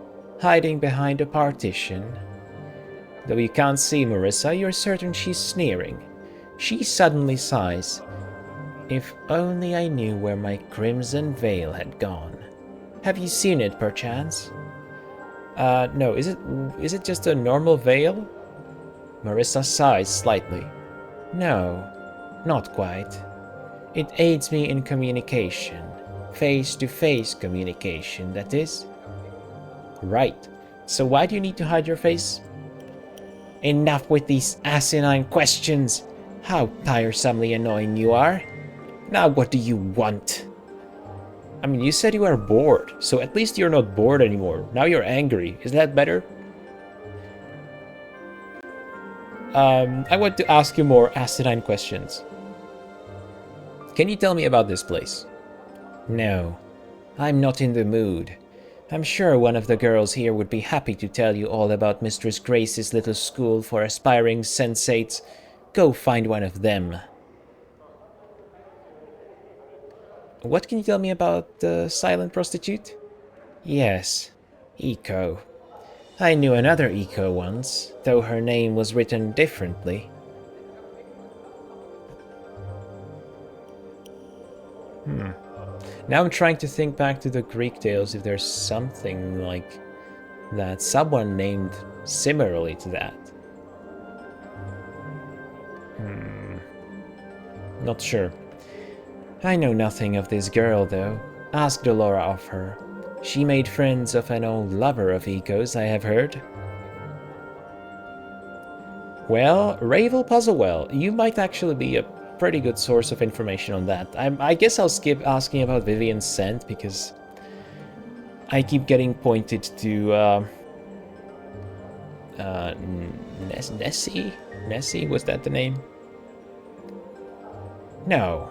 hiding behind a partition. Though you can't see Marissa, you're certain she's sneering. She suddenly sighs. If only I knew where my crimson veil had gone. Have you seen it, perchance? No, is it just a normal veil? Marissa sighs slightly. No, not quite. It aids me in communication. Face-to-face communication, that is. Right. So why do you need to hide your face? Enough with these asinine questions. How tiresomely annoying you are. Now what do you want? I mean, you said you were bored, so at least you're not bored anymore. Now you're angry. Is that better? I want to ask you more asinine questions. Can you tell me about this place? No, I'm not in the mood. I'm sure one of the girls here would be happy to tell you all about Mistress Grace's little school for aspiring sensates. Go find one of them. What can you tell me about the silent prostitute? Yes, Eco. I knew another Eco once, though her name was written differently. Now I'm trying to think back to the Greek tales if there's something like that. Someone named similarly to that. Not sure. I know nothing of this girl, though. Ask Dolora of her. She made friends of an old lover of Eco's, I have heard. Well, Ravel Puzzlewell, you might actually be a pretty good source of information on that. I guess I'll skip asking about Vivian's scent, because I keep getting pointed to Nessie? Nessie, was that the name? No.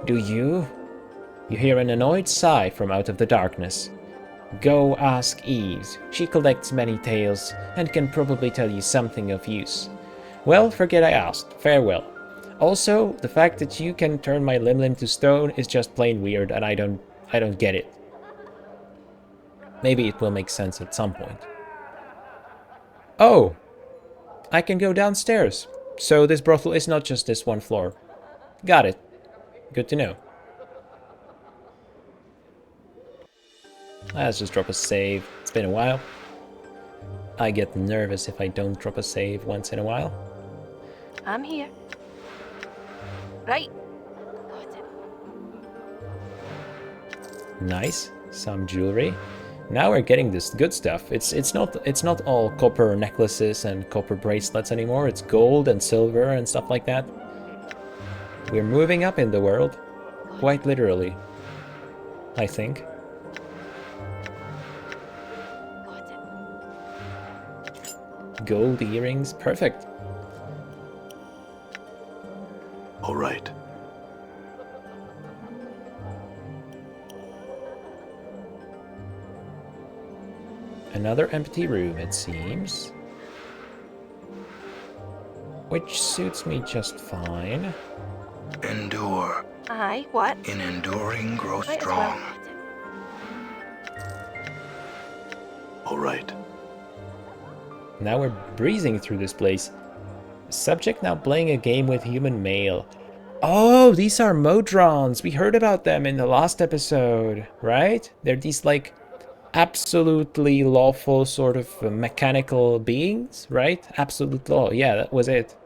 Do you? You hear an annoyed sigh from out of the darkness. Go ask Yves. She collects many tales and can probably tell you something of use. Well, forget I asked. Farewell. Also, the fact that you can turn my limb to stone is just plain weird, and I don't get it. Maybe it will make sense at some point. Oh! I can go downstairs. So this brothel is not just this one floor. Got it. Good to know. Let's just drop a save. It's been a while. I get nervous if I don't drop a save once in a while. I'm here. Right. Nice. Some jewelry. Now we're getting this good stuff. It's not all copper necklaces and copper bracelets anymore. It's gold and silver and stuff like that. We're moving up in the world. Quite literally. I think. Gold earrings. Perfect. All right. Another empty room, it seems. Which suits me just fine. Endure. Aye, what? In enduring, grow Might as strong. All right. Now we're breezing through this place. Subject now playing a game with human male. Oh, these are Modrons. We heard about them in the last episode, right? They're these, like, absolutely lawful sort of mechanical beings, right? Absolute law. Yeah, that was it.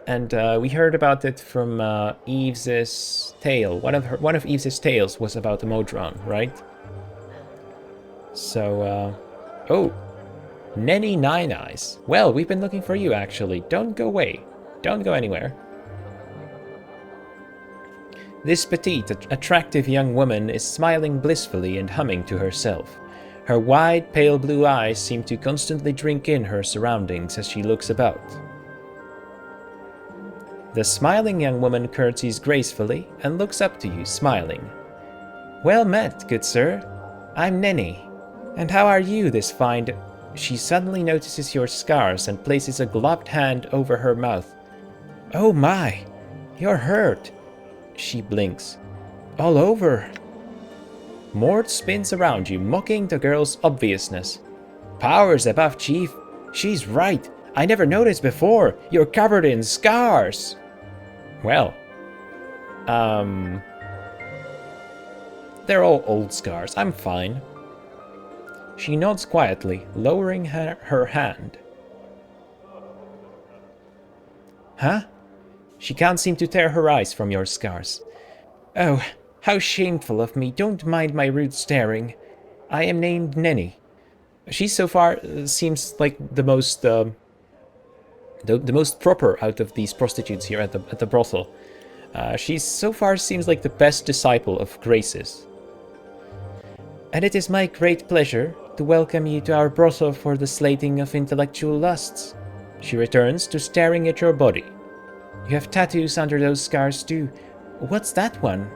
And we heard about it from Yves's tale. One of Yves's tales was about the Modron, right? So, oh, Nenny Nine-Eyes. Well, we've been looking for you, actually. Don't go away. Don't go anywhere. This petite, attractive young woman is smiling blissfully and humming to herself. Her wide, pale blue eyes seem to constantly drink in her surroundings as she looks about. The smiling young woman curtsies gracefully and looks up to you, smiling. Well met, good sir. I'm Nenny. And how are you this fine... She suddenly notices your scars and places a gloved hand over her mouth. Oh my, you're hurt. She blinks. All over. Mort spins around you, mocking the girl's obviousness. Powers above, Chief. She's right. I never noticed before. You're covered in scars. Well, they're all old scars. I'm fine. She nods quietly, lowering her hand. Huh? She can't seem to tear her eyes from your scars. Oh, how shameful of me. Don't mind my rude staring. I am named Nenny. She so far seems like the most proper out of these prostitutes here at the brothel. She so far seems like the best disciple of Grace's. And it is my great pleasure to welcome you to our brothel for the slating of intellectual lusts. She returns to staring at your body. You have tattoos under those scars too. What's that one?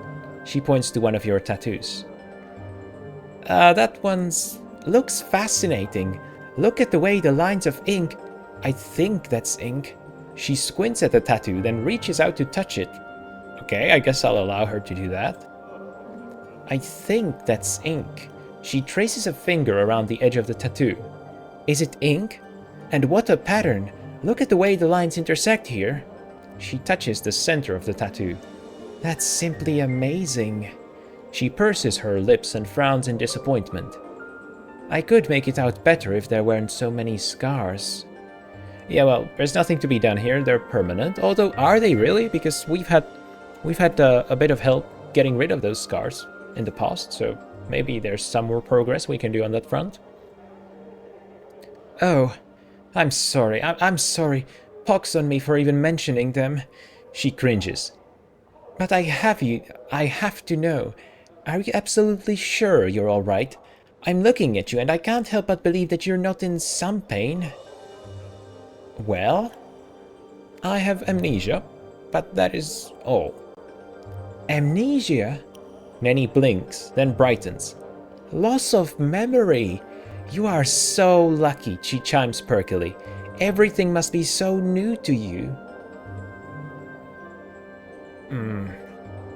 She points to one of your tattoos. That one's looks fascinating. Look at the way the lines of ink. I think that's ink. She squints at the tattoo, then reaches out to touch it. Okay, I guess I'll allow her to do that. I think that's ink. She traces a finger around the edge of the tattoo. Is it ink? And what a pattern! Look at the way the lines intersect here. She touches the center of the tattoo. That's simply amazing. She purses her lips and frowns in disappointment. I could make it out better if there weren't so many scars. Yeah, well, there's nothing to be done here. They're permanent. Although, are they really? Because we've had a bit of help getting rid of those scars in the past, so maybe there's some more progress we can do on that front. Oh, I'm sorry. I'm sorry. Pox on me for even mentioning them. She cringes. But I have to know. Are you absolutely sure you're all right? I'm looking at you and I can't help but believe that you're not in some pain. Well, I have amnesia, but that is all. Amnesia? Nenny blinks, then brightens. Loss of memory. You are so lucky, she chimes perkily. Everything must be so new to you.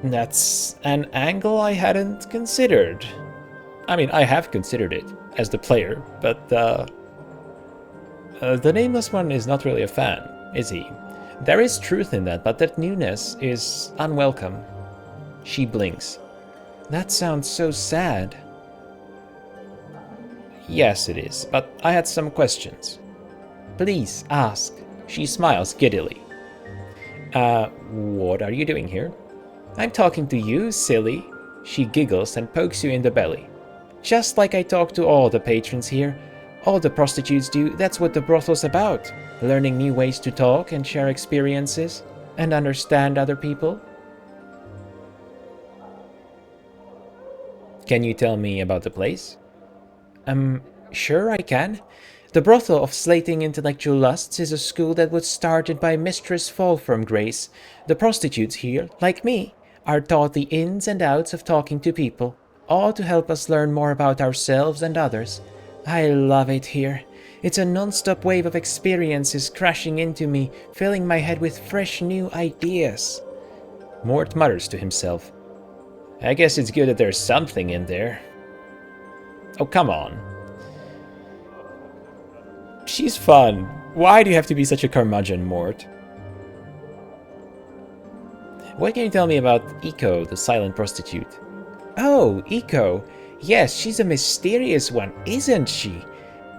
That's an angle I hadn't considered. I mean, I have considered it as the player, but the Nameless One is not really a fan, is he? There is truth in that, but that newness is unwelcome. She blinks. That sounds so sad. Yes, it is, but I had some questions. Please, ask. She smiles giddily. What are you doing here? I'm talking to you, silly. She giggles and pokes you in the belly. Just like I talk to all the patrons here. All the prostitutes do. That's what the brothel's about. Learning new ways to talk and share experiences and understand other people. Can you tell me about the place? Sure I can. The brothel of slating intellectual lusts is a school that was started by Mistress Fall from Grace. The prostitutes here, like me, are taught the ins and outs of talking to people, all to help us learn more about ourselves and others. I love it here. It's a non-stop wave of experiences crashing into me, filling my head with fresh new ideas. Mort mutters to himself. I guess it's good that there's something in there. Oh, come on. She's fun. Why do you have to be such a curmudgeon, Mort? What can you tell me about Eco, the silent prostitute? Oh, Eco. Yes, she's a mysterious one, isn't she?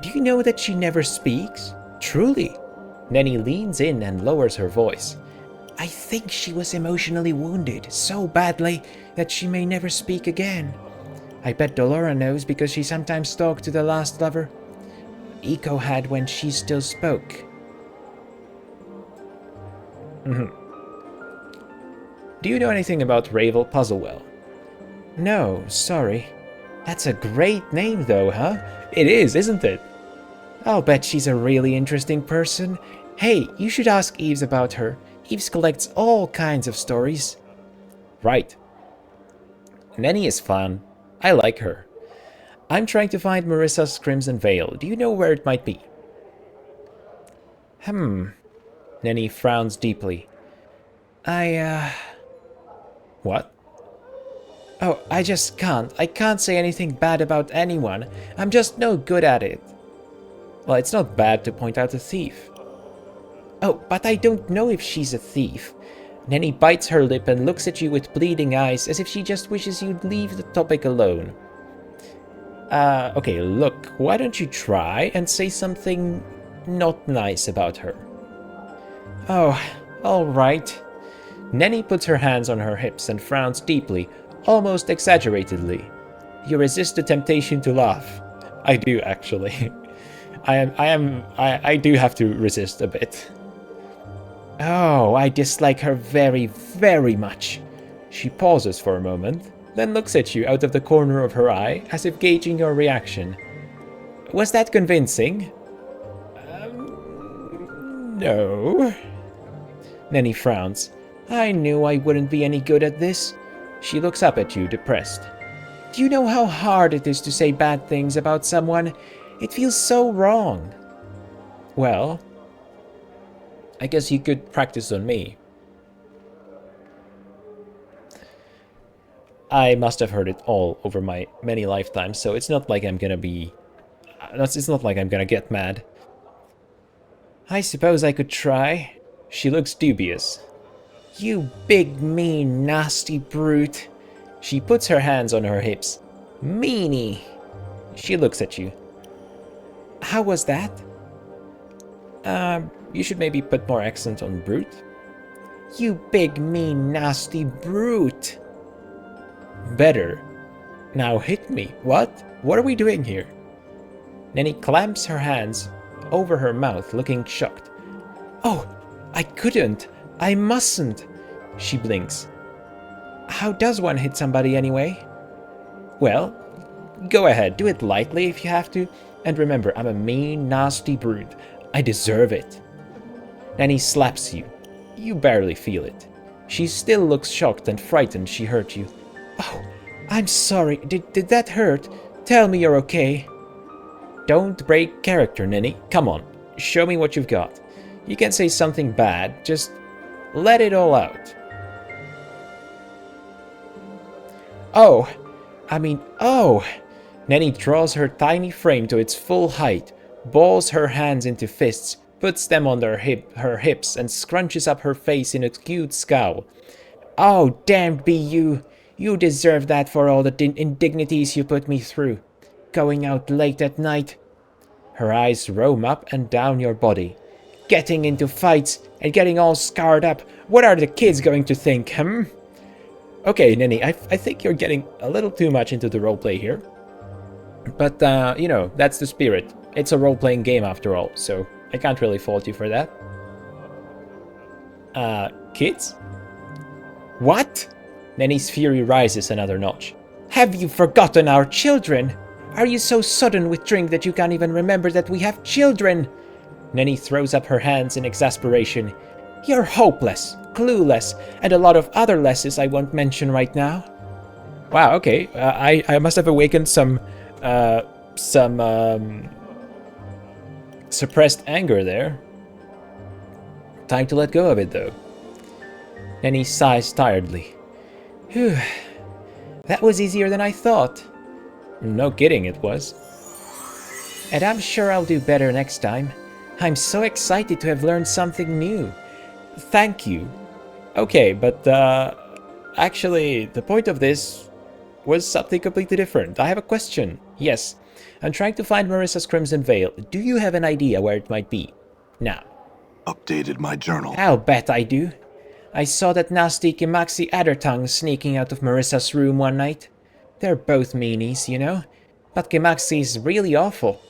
Do you know that she never speaks? Truly. Nenny leans in and lowers her voice. I think she was emotionally wounded so badly that she may never speak again. I bet Dolora knows because she sometimes talked to the last lover Eco had when she still spoke. Do you know anything about Ravel Puzzlewell? No, sorry. That's a great name though, huh? It is, isn't it? I'll bet she's a really interesting person. Hey, you should ask Yves about her. Yves collects all kinds of stories. Right. Nenny is fun. I like her. I'm trying to find Marissa's Crimson Veil. Do you know where it might be? Nenny frowns deeply. What? Oh, I just can't. I can't say anything bad about anyone. I'm just no good at it. Well, it's not bad to point out a thief. Oh, but I don't know if she's a thief. Nenny bites her lip and looks at you with bleeding eyes as if she just wishes you'd leave the topic alone. Okay, look, why don't you try and say something not nice about her? Oh, alright. Nenny puts her hands on her hips and frowns deeply, almost exaggeratedly. You resist the temptation to laugh. I do, actually. I do have to resist a bit. Oh, I dislike her very, very much. She pauses for a moment, then looks at you out of the corner of her eye, as if gauging your reaction. Was that convincing? No. Nenny frowns. I knew I wouldn't be any good at this. She looks up at you, depressed. Do you know how hard it is to say bad things about someone? It feels so wrong. Well, I guess you could practice on me. I must have heard it all over my many lifetimes, so it's not like I'm gonna be... It's not like I'm gonna get mad. I suppose I could try. She looks dubious. You big, mean, nasty brute. She puts her hands on her hips. Meanie. She looks at you. How was that? You should maybe put more accent on brute. You big, mean, nasty brute. Better. Now hit me. What? What are we doing here? Nenny clamps her hands over her mouth, looking shocked. Oh, I couldn't. I mustn't. She blinks. How does one hit somebody anyway? Well, go ahead. Do it lightly if you have to. And remember, I'm a mean, nasty brute. I deserve it. Nenny slaps you. You barely feel it. She still looks shocked and frightened she hurt you. Oh, I'm sorry. Did that hurt? Tell me you're okay. Don't break character, Nenny. Come on. Show me what you've got. You can say something bad. Just let it all out. Oh. Nenny draws her tiny frame to its full height, balls her hands into fists, puts them on her hips, and scrunches up her face in a cute scowl. Oh, damned be you. You deserve that for all the indignities you put me through. Going out late at night. Her eyes roam up and down your body. Getting into fights and getting all scarred up. What are the kids going to think, Okay, Nenny, I think you're getting a little too much into the roleplay here. But, you know, that's the spirit. It's a role-playing game after all, so I can't really fault you for that. Kids? What? Nenny's fury rises another notch. Have you forgotten our children? Are you so sodden with drink that you can't even remember that we have children? Nenny throws up her hands in exasperation. You're hopeless, clueless, and a lot of other lesses I won't mention right now. Wow, okay. I must have awakened some suppressed anger there. Time to let go of it, though. Nenny sighs tiredly. Whew. That was easier than I thought. No kidding, it was. And I'm sure I'll do better next time. I'm so excited to have learned something new. Thank you. Okay, but actually, the point of this was something completely different. I have a question. Yes, I'm trying to find Marissa's Crimson Veil. Do you have an idea where it might be? Now. Updated my journal. I'll bet I do. I saw that nasty Kimaxi Addertongue sneaking out of Marissa's room one night. They're both meanies, you know. But Kimaxi's really awful.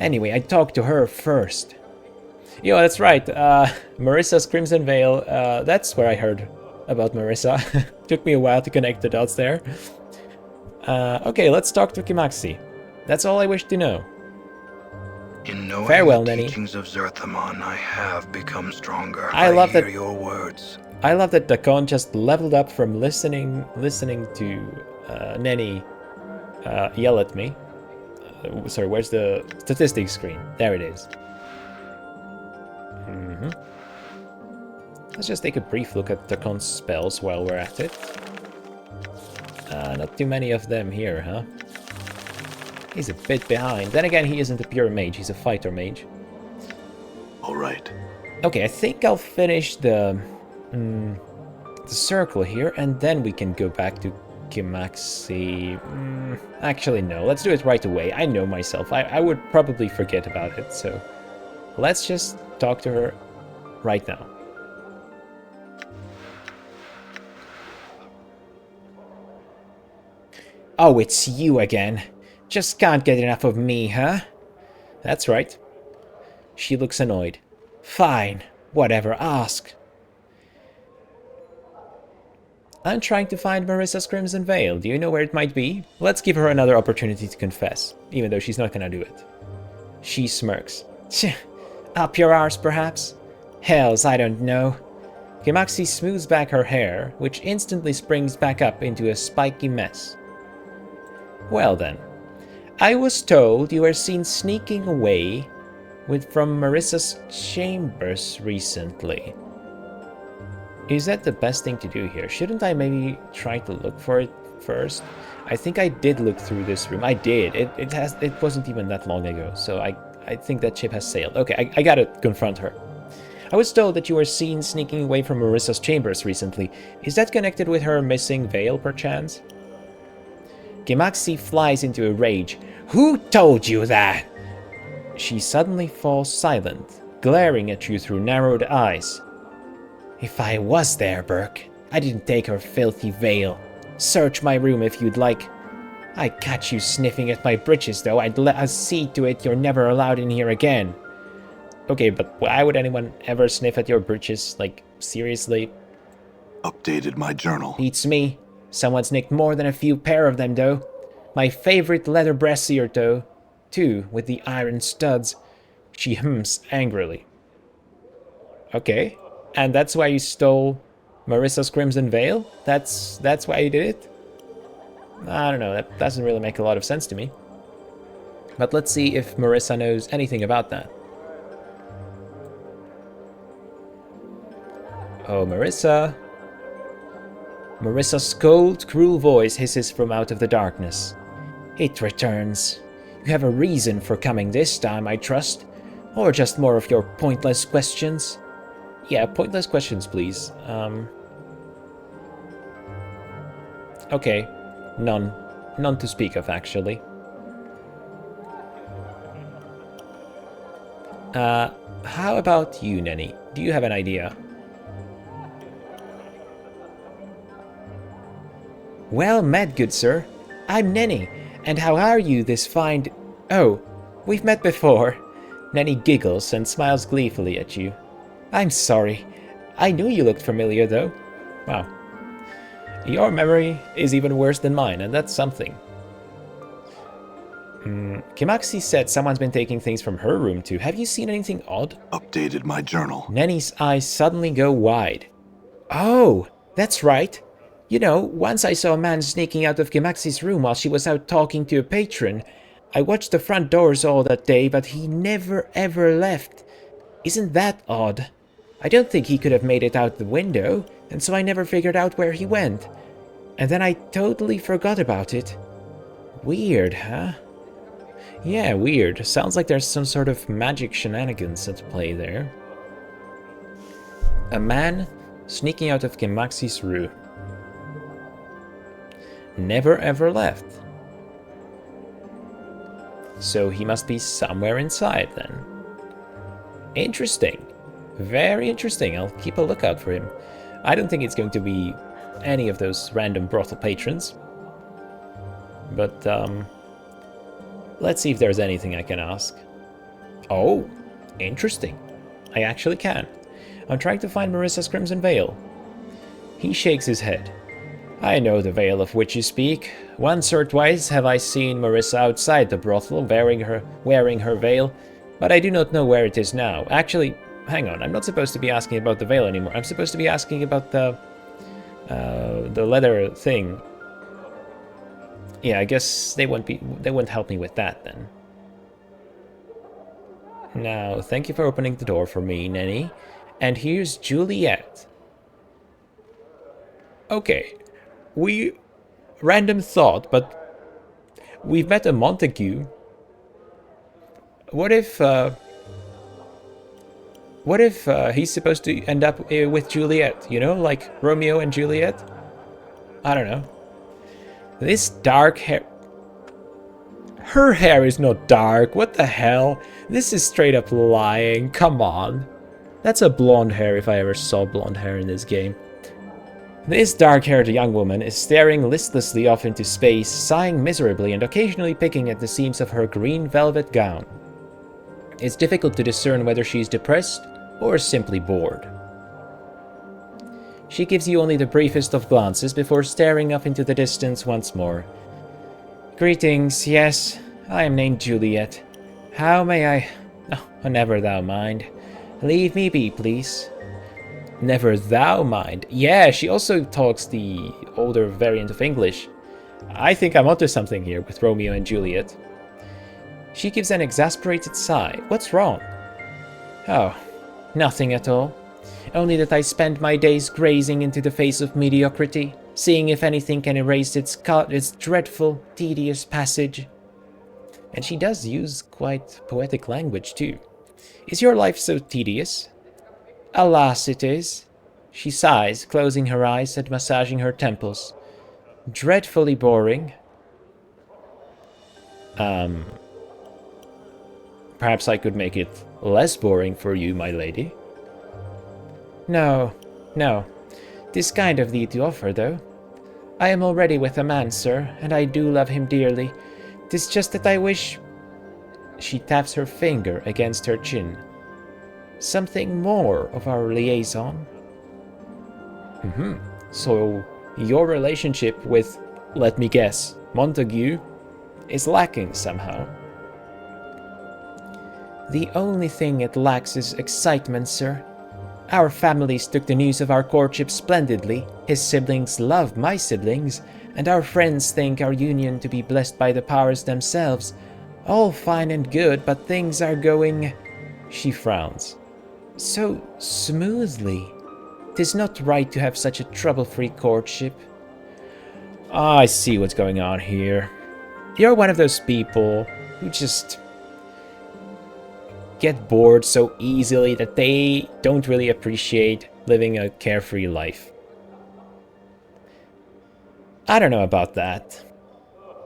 Anyway, I talked to her first. Yo, that's right. Marissa's Crimson Veil. That's where I heard about Marissa. Took me a while to connect the dots there. Okay, let's talk to Kimaxi. That's all I wish to know. In knowing Farewell, the Nenny. teachings of Zerthamon, I have become stronger. I love hear that- your words. I love that Dakon just leveled up from listening to Nenny yell at me. Sorry, where's the statistics screen? There it is. Let's just take a brief look at Dakon's spells while we're at it. Not too many of them here, huh? He's a bit behind. Then again, he isn't a pure mage, he's a fighter mage. All right. Okay, I think I'll finish the circle here, and then we can go back to Kimaxi. Actually, no, let's do it right away. I know myself. I would probably forget about it, so let's just talk to her right now. Oh, it's you again. Just can't get enough of me, huh? That's right. She looks annoyed. Fine, whatever, ask. I'm trying to find Marissa's Crimson Veil. Do you know where it might be? Let's give her another opportunity to confess, even though she's not gonna do it. She smirks. Tch, up your arse, perhaps? Hells, I don't know. Kimaxi smooths back her hair, which instantly springs back up into a spiky mess. Well then, I was told you were seen sneaking away from Marissa's chambers recently. Is that the best thing to do here? Shouldn't I maybe try to look for it first? I think I did look through this room. I did. It wasn't even that long ago, so I think that ship has sailed. Okay, I gotta confront her. I was told that you were seen sneaking away from Marissa's chambers recently. Is that connected with her missing veil, perchance? Gemaxi flies into a rage. Who told you that? She suddenly falls silent, glaring at you through narrowed eyes. If I was there, Burke, I didn't take her filthy veil. Search my room if you'd like. I catch you sniffing at my breeches, though. I'd see to it you're never allowed in here again. Okay, but why would anyone ever sniff at your breeches? Like, seriously? Updated my journal. Beats me. Someone's nicked more than a few pair of them, though. My favorite leather brassiere, though. Too, with the iron studs. She hums angrily. Okay, and that's why you stole Marissa's Crimson Veil? That's why you did it? I don't know, that doesn't really make a lot of sense to me. But let's see if Marissa knows anything about that. Oh, Marissa. Marissa's cold, cruel voice hisses from out of the darkness. It returns. You have a reason for coming this time, I trust. Or just more of your pointless questions? Yeah, pointless questions, please. Okay. None. None to speak of, actually. How about you, Nenny? Do you have an idea? Well met, good sir. I'm Nenny, and how are you this fine... Oh, we've met before. Nenny giggles and smiles gleefully at you. I'm sorry. I knew you looked familiar, though. Wow. Your memory is even worse than mine, and that's something. Kimaxi said someone's been taking things from her room, too. Have you seen anything odd? Updated my journal. Nenny's eyes suddenly go wide. Oh, that's right. You know, once I saw a man sneaking out of Kimaxi's room while she was out talking to a patron. I watched the front doors all that day, but he never ever left. Isn't that odd? I don't think he could have made it out the window, and so I never figured out where he went. And then I totally forgot about it. Weird, huh? Yeah, weird. Sounds like there's some sort of magic shenanigans at play there. A man sneaking out of Kimaxi's room. Never ever left. So he must be somewhere inside then. Interesting. Very interesting. I'll keep a lookout for him. I don't think it's going to be any of those random brothel patrons. But, let's see if there's anything I can ask. Oh, interesting. I actually can. I'm trying to find Marissa's Crimson Veil. He shakes his head. I know the veil of which you speak. Once or twice have I seen Marissa outside the brothel wearing her veil, but I do not know where it is now. Actually, hang on, I'm not supposed to be asking about the veil anymore. I'm supposed to be asking about the leather thing. Yeah, I guess they won't help me with that then. Now, thank you for opening the door for me, Nenny. And here's Juliette. Okay. Random thought, but we've met a Montague. What if he's supposed to end up with Juliette, you know, like Romeo and Juliet? I don't know. This dark hair... Her hair is not dark, what the hell? This is straight up lying, come on. That's a blonde hair if I ever saw blonde hair in this game. This dark-haired young woman is staring listlessly off into space, sighing miserably and occasionally picking at the seams of her green velvet gown. It's difficult to discern whether she's depressed or simply bored. She gives you only the briefest of glances before staring off into the distance once more. Greetings, yes, I am named Juliette. How may I... Oh, never thou mind. Leave me be, please. Never thou mind. Yeah, she also talks the older variant of English. I think I'm onto something here with Romeo and Juliet. She gives an exasperated sigh. What's wrong? Oh, nothing at all. Only that I spend my days grazing into the face of mediocrity, seeing if anything can erase its dreadful, tedious passage. And she does use quite poetic language, too. Is your life so tedious? Alas, it is. She sighs, closing her eyes and massaging her temples. Dreadfully boring. Perhaps I could make it less boring for you, my lady. No, no. 'Tis kind of thee to offer, though. I am already with a man, sir, and I do love him dearly. 'Tis just that I wish... She taps her finger against her chin. Something more of our liaison? So, your relationship with, let me guess, Montague, is lacking somehow. The only thing it lacks is excitement, sir. Our families took the news of our courtship splendidly, his siblings love my siblings, and our friends think our union to be blessed by the powers themselves. All fine and good, but things are going... She frowns. So smoothly. 'Tis not right to have such a trouble-free courtship. Ah, I see what's going on here. You're one of those people who just get bored so easily that they don't really appreciate living a carefree life. I don't know about that.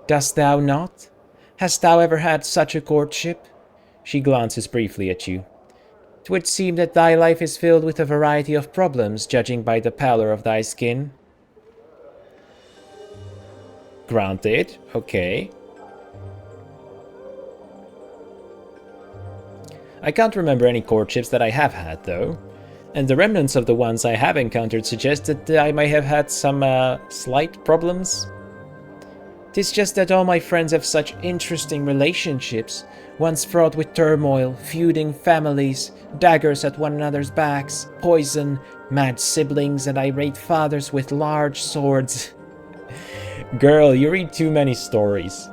Dost thou not? Hast thou ever had such a courtship? She glances briefly at you. 'Twould seem that thy life is filled with a variety of problems, judging by the pallor of thy skin. Granted, okay. I can't remember any courtships that I have had, though. And the remnants of the ones I have encountered suggest that I may have had some slight problems. 'Tis just that all my friends have such interesting relationships, once fraught with turmoil, feuding families, daggers at one another's backs, poison, mad siblings, and irate fathers with large swords. Girl, you read too many stories.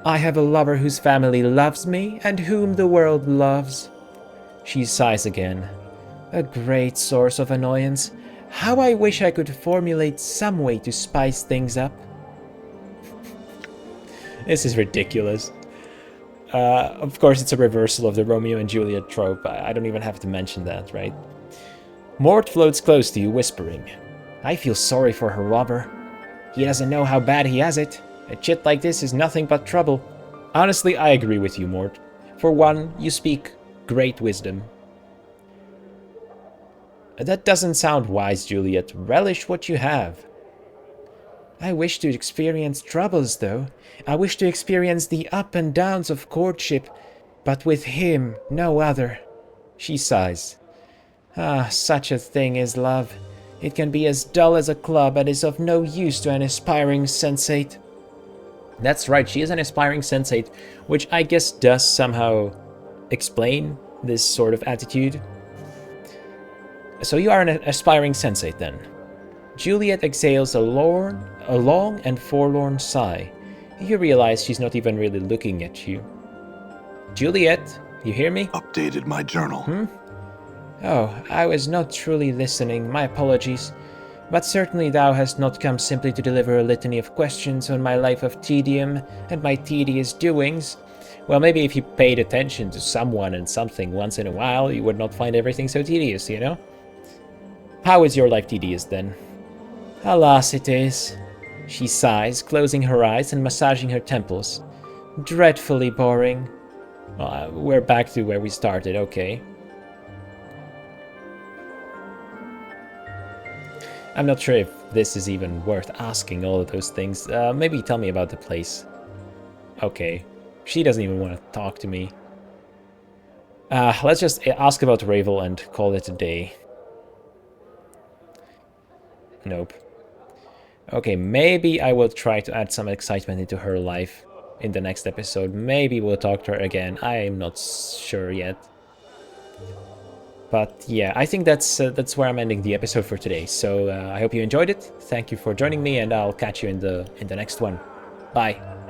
I have a lover whose family loves me, and whom the world loves. She sighs again. A great source of annoyance. How I wish I could formulate some way to spice things up. This is ridiculous. Of course, it's a reversal of the Romeo and Juliet trope. I don't even have to mention that, right? Mort floats close to you, whispering. I feel sorry for her lover. He doesn't know how bad he has it. A chit like this is nothing but trouble. Honestly, I agree with you, Mort. For one, you speak great wisdom. That doesn't sound wise, Juliet. Relish what you have. I wish to experience troubles, though. I wish to experience the up and downs of courtship, but with him, no other. She sighs. Ah, such a thing is love. It can be as dull as a club and is of no use to an aspiring sensate. That's right, she is an aspiring sensate, which I guess does somehow explain this sort of attitude. So you are an aspiring sensate, then. Juliet exhales a long and forlorn sigh. You realize she's not even really looking at you. Juliet, you hear me? Updated my journal. Oh, I was not truly listening, my apologies. But certainly thou hast not come simply to deliver a litany of questions on my life of tedium and my tedious doings. Well, maybe if you paid attention to someone and something once in a while, you would not find everything so tedious, you know? How is your life tedious, then? Alas, it is. She sighs, closing her eyes and massaging her temples. Dreadfully boring. Well, we're back to where we started, okay. I'm not sure if this is even worth asking all of those things. Maybe tell me about the place. Okay. She doesn't even want to talk to me. Let's just ask about Ravel and call it a day. Nope. Okay, maybe I will try to add some excitement into her life in the next episode. Maybe we'll talk to her again. I'm not sure yet. But yeah, I think that's where I'm ending the episode for today. So I hope you enjoyed it. Thank you for joining me, and I'll catch you in the next one. Bye.